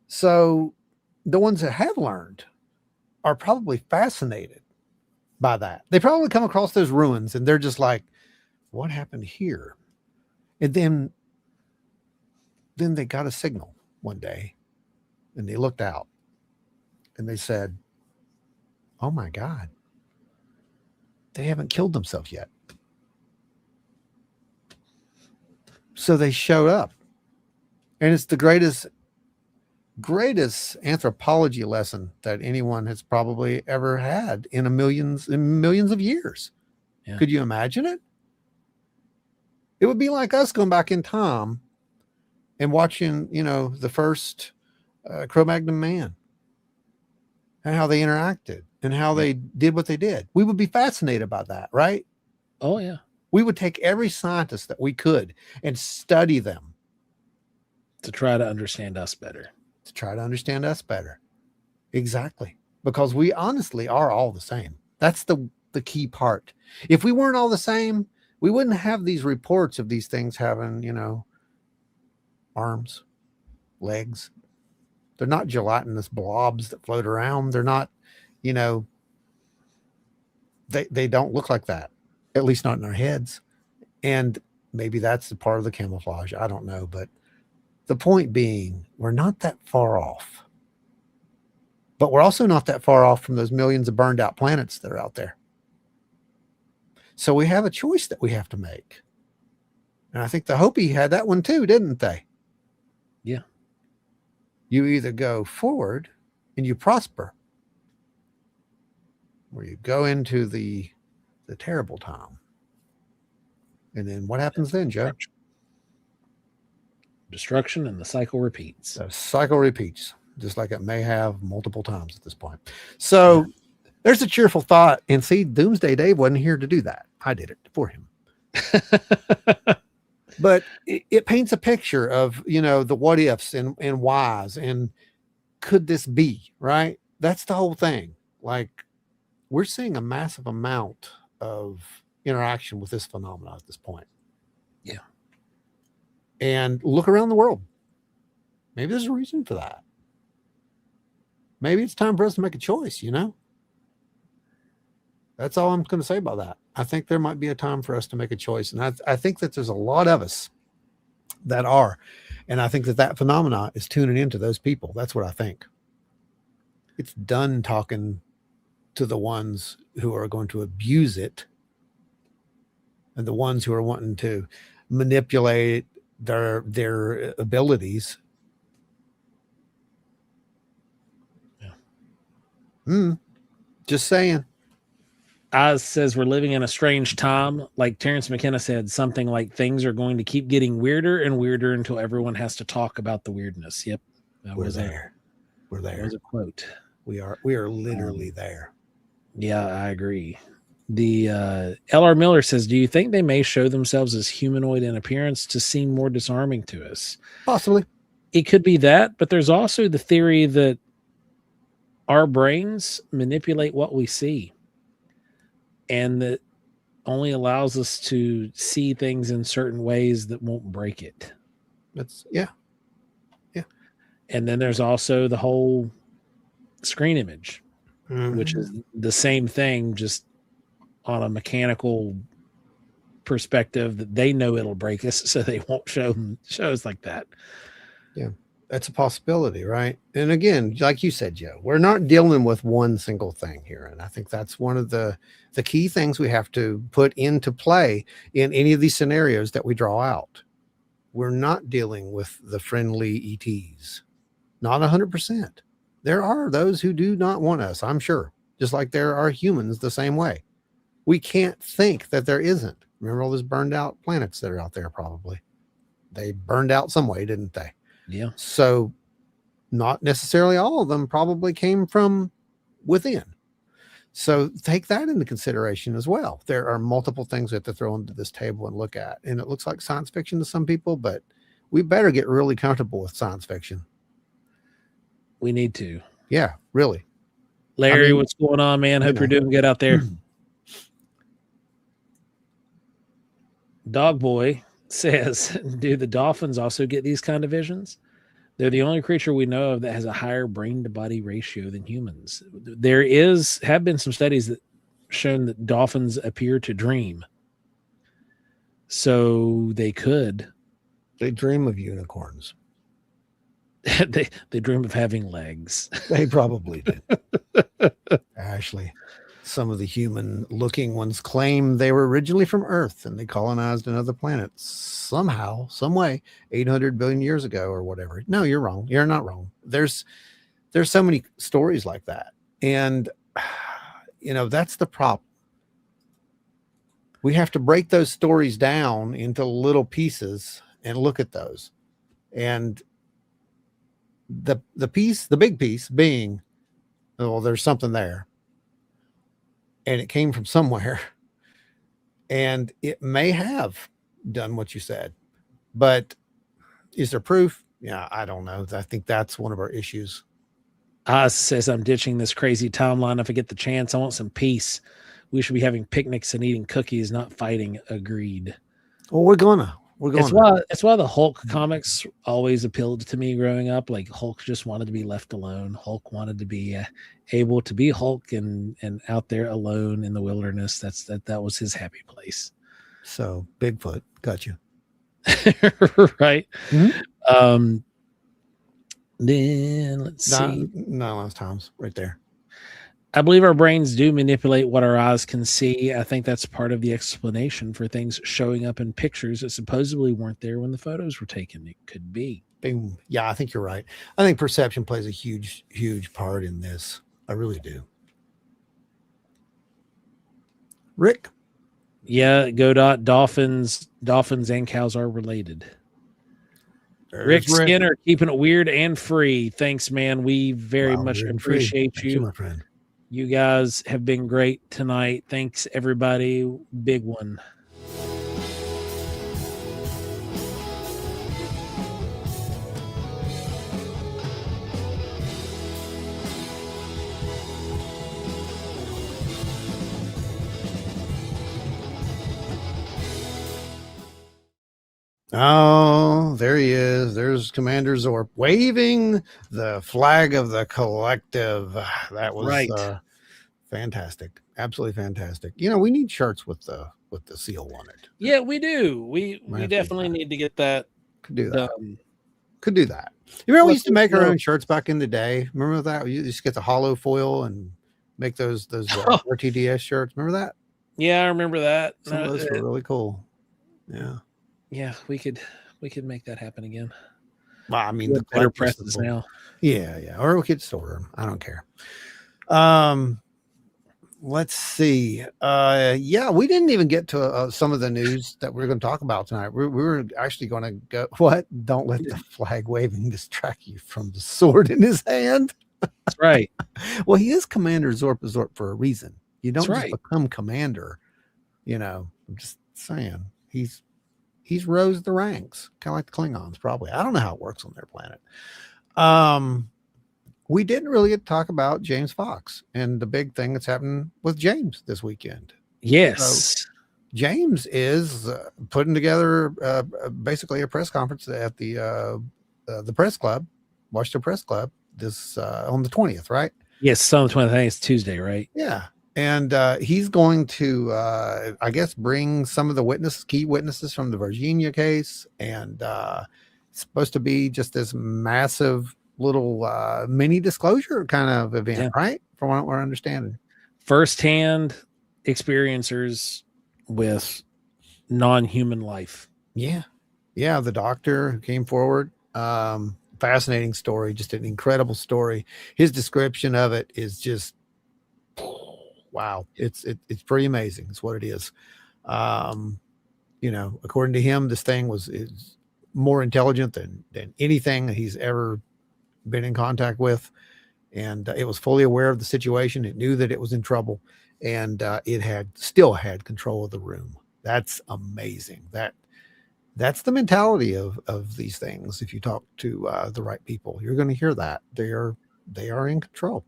So the ones that have learned are probably fascinated by that. They probably come across those ruins and they're just like, what happened here? And then then they got a signal one day and they looked out and they said, oh my God, they haven't killed themselves yet. So they showed up. And it's the greatest anthropology lesson that anyone has probably ever had in millions of years. Yeah. Could you imagine it? It would be like us going back in time and watching, the first Cro-Magnon man and how they interacted and how they did what they did. We would be fascinated by that, right? Oh, yeah. We would take every scientist that we could and study them. To try to understand us better. Exactly. Because we honestly are all the same. That's the key part. If we weren't all the same, we wouldn't have these reports of these things having, arms, legs. They're not gelatinous blobs that float around. They're not, they don't look like that, at least not in our heads. And maybe that's the part of the camouflage. I don't know. But the point being, we're not that far off. But we're also not that far off from those millions of burned out planets that are out there. So we have a choice that we have to make. And I think the Hopi had that one too, didn't they? Yeah. You either go forward and you prosper, or you go into the terrible time. And then what happens then, Joe? Destruction, and the cycle repeats. The cycle repeats, just like it may have multiple times at this point. So there's a cheerful thought. And see, Doomsday Dave wasn't here to do that. I did it for him. But it paints a picture of, the what ifs and whys and could this be, right? That's the whole thing. Like, we're seeing a massive amount of interaction with this phenomenon at this point. Yeah. And look around the world. Maybe there's a reason for that. Maybe it's time for us to make a choice, That's all I'm going to say about that. I think there might be a time for us to make a choice. And I think that there's a lot of us that are. And I think that phenomena is tuning into those people. That's what I think. It's done talking to the ones who are going to abuse it and the ones who are wanting to manipulate their abilities. Yeah. Just saying. Oz says we're living in a strange time. Like Terrence McKenna said, something like things are going to keep getting weirder and weirder until everyone has to talk about the weirdness. Yep. We're there. That was a quote. We are literally there. Yeah, I agree. The L.R. Miller says, do you think they may show themselves as humanoid in appearance to seem more disarming to us? Possibly. It could be that, but there's also the theory that our brains manipulate what we see. And that only allows us to see things in certain ways that won't break it. Yeah. And then there's also the whole screen image, which is the same thing, just on a mechanical perspective that they know it'll break us, so they won't show shows like that. Yeah. That's a possibility, right? And again, like you said, Joe, we're not dealing with one single thing here. And I think that's one of the key things we have to put into play in any of these scenarios that we draw out. We're not dealing with the friendly ETs. Not 100%. There are those who do not want us, I'm sure. Just like there are humans the same way. We can't think that there isn't. Remember all those burned out planets that are out there probably. They burned out some way, didn't they? Yeah. So not necessarily all of them probably came from within. So take that into consideration as well. There are multiple things we have to throw into this table and look at. And it looks like science fiction to some people, but we better get really comfortable with science fiction. We need to. Yeah, really. Larry, what's going on, man? Hope you're doing good out there. Dog Boy says, do the dolphins also get these kind of visions? They're the only creature we know of that has a higher brain to body ratio than humans. There have been some studies that shown that dolphins appear to dream. So they dream of unicorns. they dream of having legs. They probably did. Ashley, some of the human-looking ones claim they were originally from Earth and they colonized another planet somehow, some way, 800 billion years ago or whatever. No, you're wrong. You're not wrong. There's so many stories like that, and that's the problem. We have to break those stories down into little pieces and look at those, and the big piece being, well, there's something there and it came from somewhere and it may have done what you said, but is there proof? Yeah, I don't know. I think that's one of our issues. Oz says, I'm ditching this crazy timeline. If I get the chance, I want some peace. We should be having picnics and eating cookies, not fighting. Agreed. Well, we're gonna. It's why the Hulk comics always appealed to me growing up. Like Hulk just wanted to be left alone. Hulk wanted to be able to be Hulk and out there alone in the wilderness. That was his happy place. So Bigfoot got you. Right. Mm-hmm. Then let's see. No, last times right there. I believe our brains do manipulate what our eyes can see. I think that's part of the explanation for things showing up in pictures that supposedly weren't there when the photos were taken. It could be. Boom. Yeah, I think you're right. I think perception plays a huge, huge part in this. I really do. Rick? Yeah, Godot, dolphins and cows are related. Rick Skinner, keeping it weird and free. Thanks, man. We very much appreciate you. My friend. You guys have been great tonight. Thanks, everybody. Big one. Oh, there he is. There's Commander Zorp waving the flag of the collective. That was right. Fantastic. Absolutely fantastic. We need shirts with the seal on it. Yeah, we do. We definitely need to get that. Could do that. Could do that. You remember we used to make our own shirts back in the day? Remember that? We used to get the hollow foil and make those RTDS shirts. Remember that? Yeah, I remember that. Some of those were really cool. Yeah. Yeah, we could make that happen again. Well, I mean, the better presses now. Yeah, or we could store them. I don't care. Let's see. Yeah, we didn't even get to some of the news that we're going to talk about tonight. We were actually going to go. What? Don't let the flag waving distract you from the sword in his hand. That's right. Well, he is Commander Zorp for a reason. You don't just right. become commander. I'm just saying he's rose the ranks, kind of like the Klingons, probably. I don't know how it works on their planet. We didn't really get to talk about James Fox and the big thing that's happening with James this weekend. Yes. So James is putting together basically a press conference at the press club, Washington Press Club, this on the 20th, right? Yes, on the 20th. I think it's Tuesday, right? Yeah. And he's going to, I guess, bring some of the key witnesses from the Virginia case. And it's supposed to be just this massive little mini disclosure kind of event, right? From what we're understanding. Firsthand experiencers with non-human life. Yeah. Yeah. The doctor who came forward. Fascinating story. Just an incredible story. His description of it is just, wow, it's pretty amazing. It's what it is. According to him, this thing is more intelligent than anything that he's ever been in contact with, and it was fully aware of the situation. It knew that it was in trouble, and it still had control of the room. That's amazing. That's the mentality of these things. If you talk to the right people, you're going to hear that they are in control.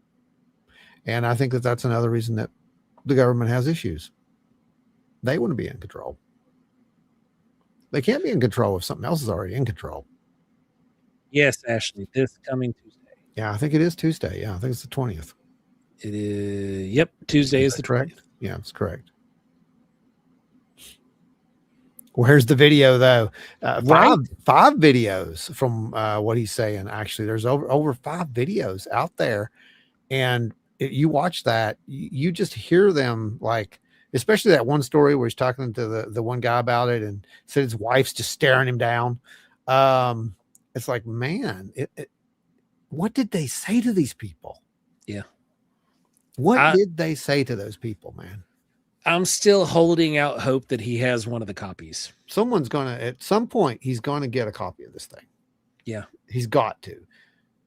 And I think that that's another reason that the government has issues. They want to be in control. They can't be in control if something else is already in control. Yes, Ashley, this coming Tuesday. Yeah, I think it is Tuesday. Yeah, I think it's the 20th. It is. Yep, Tuesday is the correct. 20th. Yeah, it's correct. Where's the video though? Right. Five videos from what he's saying. Actually, there's over 5 videos out there, and you watch that, you just hear them, like, especially that one story where he's talking to the one guy about it and said his wife's just staring him down. It's like, man, what did they say to these people? Yeah. What did they say to those people, man? I'm still holding out hope that he has one of the copies. Someone's gonna, at some point, he's gonna get a copy of this thing. Yeah, he's got to,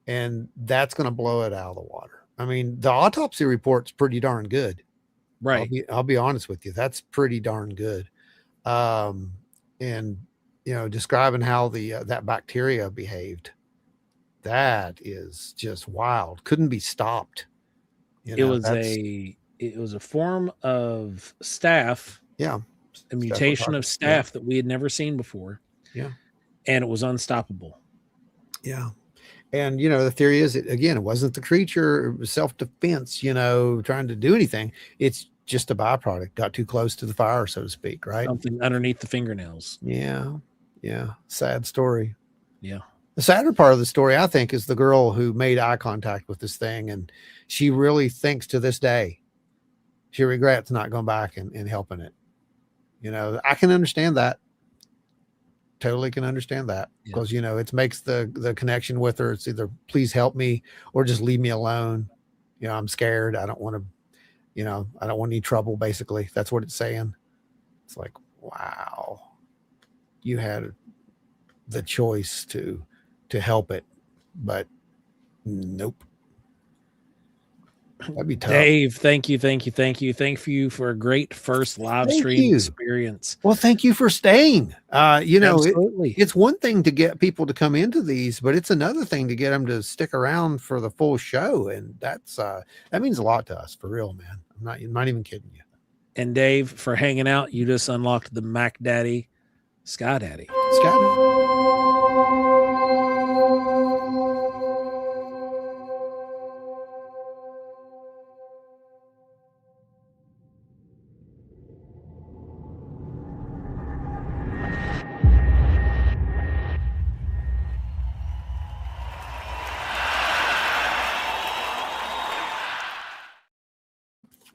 and that's gonna blow it out of the water. I mean, the autopsy report's pretty darn good. right. I'll be honest with you, that's pretty darn good. And describing how the that bacteria behaved, that is just wild. Couldn't be stopped. It was a form of staph. Yeah. A mutation of staph that we had never seen before. Yeah. And it was unstoppable. Yeah. And, the theory is, it wasn't the creature, it was self-defense, trying to do anything. It's just a byproduct, got too close to the fire, so to speak, right? Something underneath the fingernails. Yeah. Yeah. Sad story. Yeah. The sadder part of the story, I think, is the girl who made eye contact with this thing. And she really thinks to this day, she regrets not going back and helping it. I can understand that. Totally can understand that, because it makes the connection with her. It's either please help me or just leave me alone. I'm scared. I don't want to, I don't want any trouble. Basically, that's what it's saying. It's like, wow, you had the choice to help it, but nope. That'd be tough. Dave, thank you for a great first live stream experience. Well, thank you for staying. Absolutely. It's one thing to get people to come into these, but it's another thing to get them to stick around for the full show, and that's that means a lot to us, for real, man. I'm not even kidding you. And Dave, for hanging out, you just unlocked the Mac Daddy, Sky Daddy.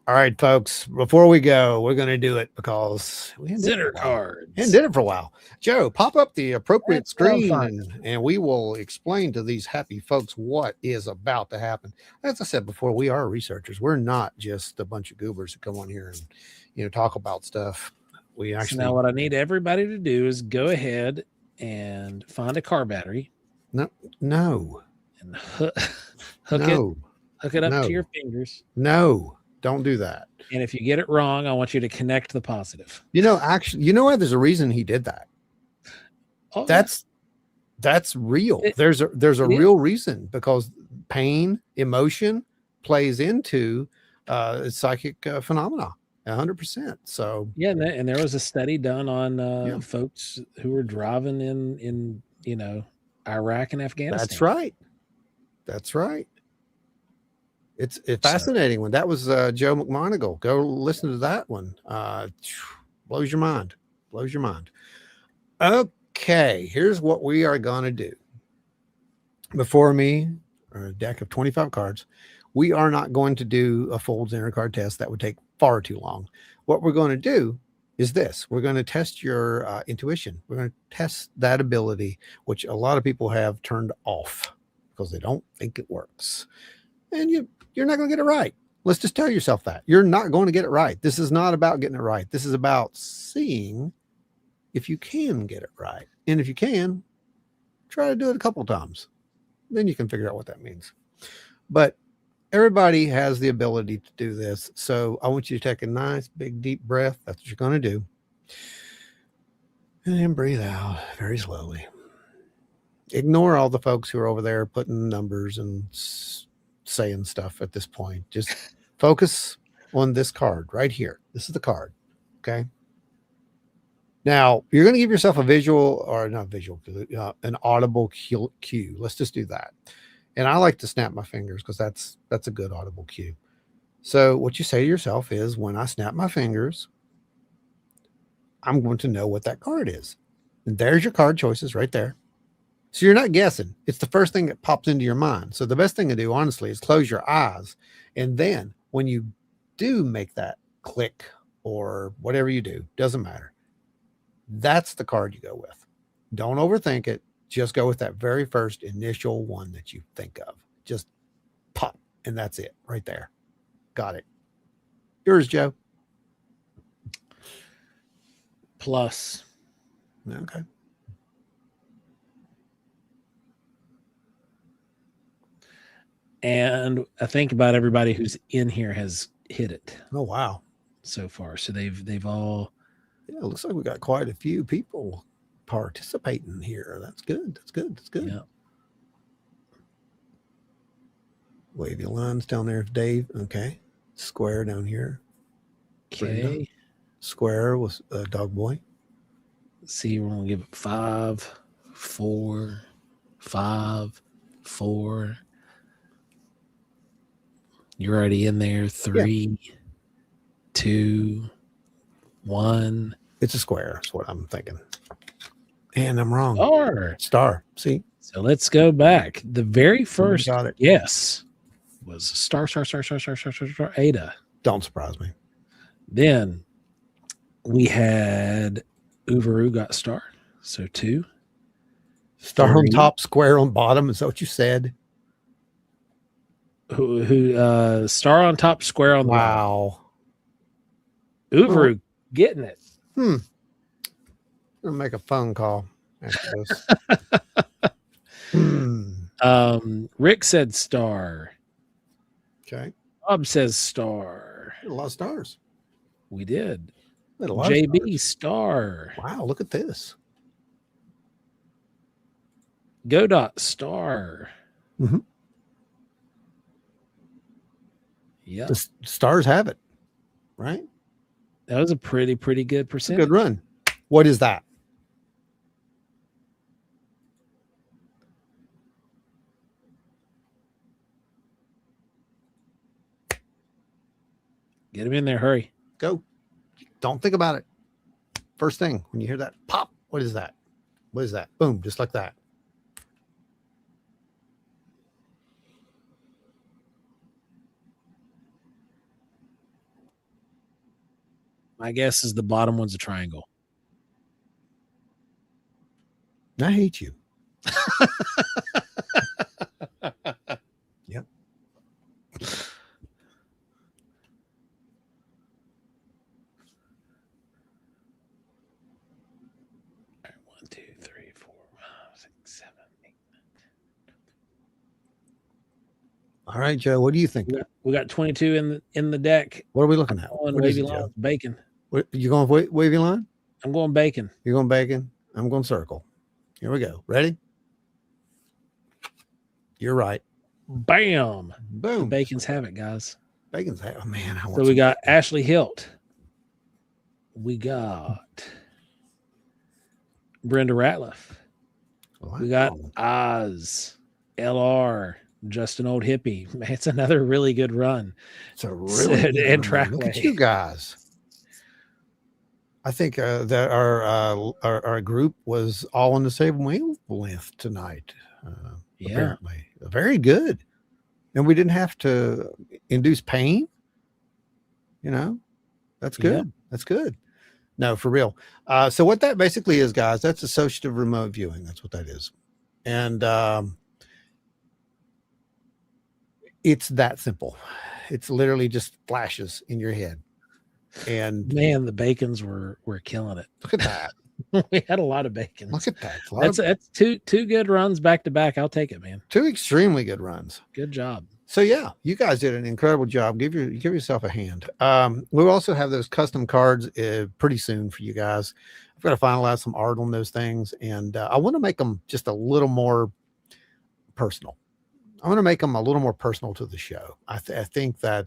All right, folks, before we go, we're going to do it because we did it for a while. Joe, pop up the appropriate screen and we will explain to these happy folks what is about to happen. As I said before, we are researchers. We're not just a bunch of goobers who come on here and talk about stuff. We actually. So now what I need everybody to do is go ahead and find a car battery. No. And hook it up to your fingers. No. Don't do that. And if you get it wrong, I want you to connect the positive. Actually, what? There's a reason he did that. Oh, that's real. There's a real reason, because pain, emotion plays into psychic phenomena 100%. So yeah, and there was a study done on folks who were driving in Iraq and Afghanistan. That's right. It's fascinating one. That was Joe McMoneagle. Go listen to that one. Blows your mind. Okay, here's what we are going to do. Before me, a deck of 25 cards. We are not going to do a Folds inner card test. That would take far too long. What we're going to do is this. We're going to test your intuition. We're going to test that ability, which a lot of people have turned off because they don't think it works. And you're not going to get it right. Let's just tell yourself that. You're not going to get it right. This is not about getting it right. This is about seeing if you can get it right. And if you can, try to do it a couple times. Then you can figure out what that means. But everybody has the ability to do this. So I want you to take a nice, big, deep breath. That's what you're going to do. And then breathe out very slowly. Ignore all the folks who are over there putting numbers and saying stuff at this point. Just focus on this card right here. This is the card. Okay. Now you're going to give yourself a visual, or not visual, an audible cue. Let's just do that. And I like to snap my fingers because that's a good audible cue. So what you say to yourself is, when I snap my fingers, I'm going to know what that card is. And there's your card choices right there. So you're not guessing. It's the first thing that pops into your mind. So the best thing to do, honestly, is close your eyes. And then when you do make that click or whatever you do, doesn't matter. That's the card you go with. Don't overthink it. Just go with that very first initial one that you think of. Just pop. And that's it right there. Got it. Yours, Joe. Plus. Okay. And I think about everybody who's in here has hit it Oh, wow. so far. So they've all. Yeah, it looks like we got quite a few people participating here. That's good. That's good. That's good. Yeah. Wavy lines down there, Dave. Okay. Square down here. Okay. Brenda. Square was Dog Boy. See, we're gonna give it 5, 4, 5, 4. You're already in there. 3, 2, 1. It's a square. That's what I'm thinking. And I'm wrong. Star. Star. See? So let's go back. The very first got it. yes was star, Ada. Don't surprise me. Then we had Uvaru got star. So 2. Star on 3. top, square on bottom. Is that what you said? Who star on top, square on the Wow. bottom. Uvaru getting it. I'm gonna make a phone call after this. Rick said star. Okay. Bob says star. A lot of stars. We did. A lot of JB stars. star. Wow, look at this. Godot star. Mhm. Yeah, The stars have it, right? that was a pretty good It's a percentage. good run. What is that? Get him in there, hurry. Go. Don't think about it. First thing when you hear that pop, what is that? What is that? Boom, just like that. My guess is the bottom one's a triangle. I hate you. Yep. All right, 1, 2, 3, 4, 5, 6, 7, 8. All right, Joe. What do you think? We got 22 in the deck. What are we looking at? On What is wavy it, line, Joe? bacon. What, you going wavy line? I'm going bacon. You're going bacon. I'm going circle. Here we go. Ready? You're right. Bam. Boom. Bacon's have it, guys. Bacon's. Oh man. I want So we some- got Ashley Hilt. We got Brenda Ratliff. We got Wow. Oz, LR, Just an Old Hippie. Man, it's another really good run. It's a really and good run. Trackway. Look at you guys. I think that our group was all on the same wavelength tonight. Yeah. Apparently, very good, and we didn't have to induce pain. You know, that's good. Yeah. That's good. No, for real. So what that basically is, guys, that's associative remote viewing. That's what that is, and it's that simple. It's literally just flashes in your head. And Man, the bacons were killing it. look at that. We had a lot of bacons. Look at that. It's a lot That's two good runs back to back. I'll take it, man. 2 extremely good runs. Good job. So yeah, you guys did an incredible job. Give yourself a hand. We'll also have those custom cards pretty soon for you guys. I've got to finalize some art on those things, and I want to make them just a little more personal. I want to make them a little more personal to the show. I think that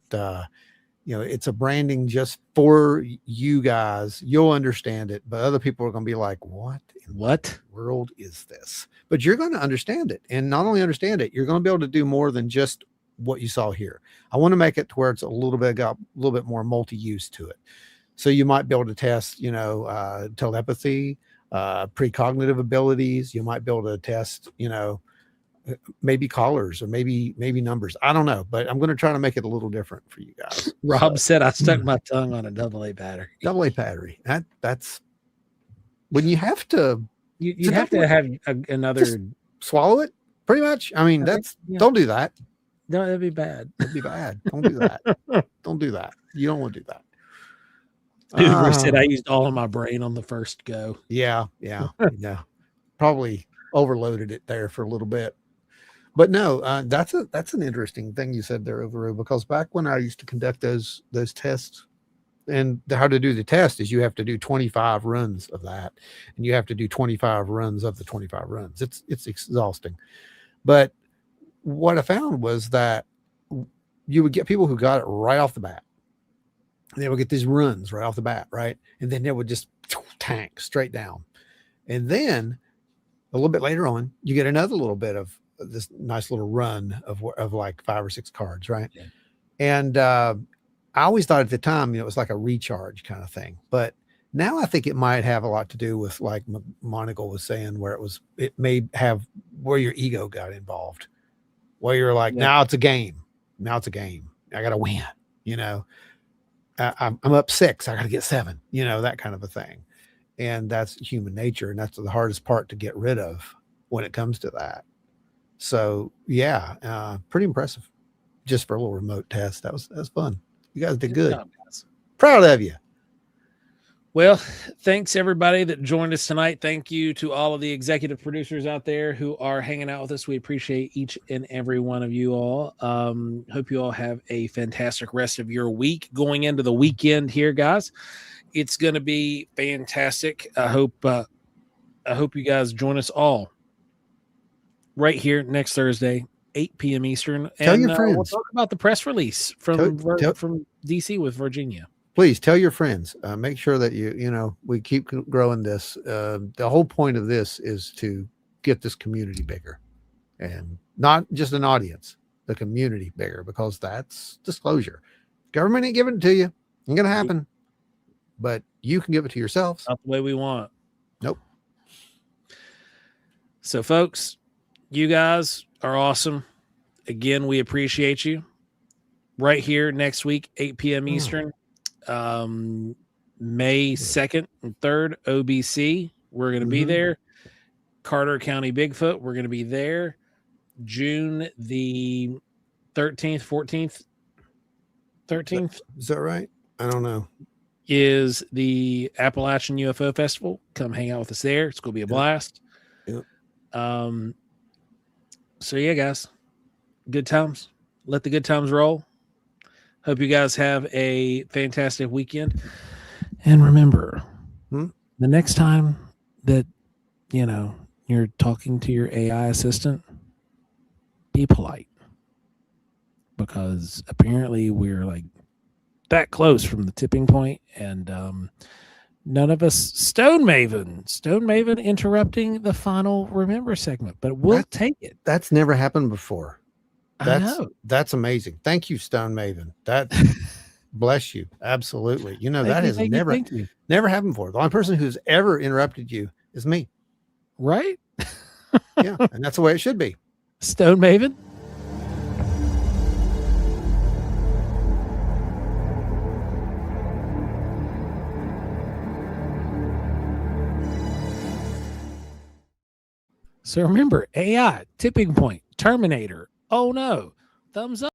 it's a branding just for you guys. You'll understand it, but other people are going to be like, "What in What? the world is this?" But you're going to understand it, and not only understand it, you're going to be able to do more than just what you saw here. I want to make it to where it's got a little bit more multi-use to it. So you might be able to test, telepathy, precognitive abilities. You might be able to test, maybe callers or maybe numbers. I don't know, but I'm going to try to make it a little different for you guys. Rob said I stuck my tongue on a AA battery. AA battery. That's when you have to. You have to have another. Just swallow it, pretty much. I mean, don't do that. No, that'd be bad. That'd be bad. Don't do that. Don't do that. You don't want to do that. Hoover said I used all of my brain on the first go. Yeah. Probably overloaded it there for a little bit. But no, that's an interesting thing you said there, Overoo, because back when I used to conduct those tests, and how to do the test is you have to do 25 runs of that, and you have to do 25 runs of the 25 runs. It's exhausting. But what I found was that you would get people who got it right off the bat. They would get these runs right off the bat, right? And then they would just tank straight down. And then a little bit later on, you get another little bit of this nice little run of like 5 or 6 cards, right? Yeah. And I always thought at the time, it was like a recharge kind of thing. But now I think it might have a lot to do with, like Monica was saying, where it may have where your ego got involved, where you're like, now it's a game. Now it's a game. I got to win, I'm up 6. I got to get 7, that kind of a thing. And that's human nature. And that's the hardest part to get rid of when it comes to that. So yeah, pretty impressive just for a little remote test. That was fun. You guys did good. Proud of you. Well, thanks everybody that joined us tonight. Thank you to all of the executive producers out there who are hanging out with us. We appreciate each and every one of you all. Hope you all have a fantastic rest of your week going into the weekend here, guys. It's going to be fantastic. I hope you guys join us all right here next Thursday, 8 p.m. Eastern. Tell your friends. We'll talk about the press release from DC with Virginia. Please tell your friends. Make sure that we keep growing this. The whole point of this is to get this community bigger, and not just an audience, the community bigger, because that's disclosure. Government ain't giving it to you. Ain't gonna happen. But you can give it to yourselves. Not the way we want. Nope. So, folks, you guys are awesome. Again, we appreciate you. Right here next week, 8 p.m. Eastern. May 2nd and 3rd, OBC. We're going to be there. Carter County Bigfoot. We're going to be there. June the 13th. Is that right? I don't know. Is the Appalachian UFO Festival. Come hang out with us there. It's going to be a blast. Yep. So yeah, guys, good times. Let the good times roll. Hope you guys have a fantastic weekend. And remember, the next time that, you're talking to your AI assistant, be polite. Because apparently we're like that close from the tipping point, and none of us Stone Maven interrupting the final Remember segment, but we'll take it. That's never happened before. I know. That's amazing. Thank you, Stone Maven. That bless you. Absolutely. That has never happened before. The only person who's ever interrupted you is me. Right? Yeah, and that's the way it should be. Stone Maven. So remember, AI, tipping point, Terminator. Oh no, thumbs up.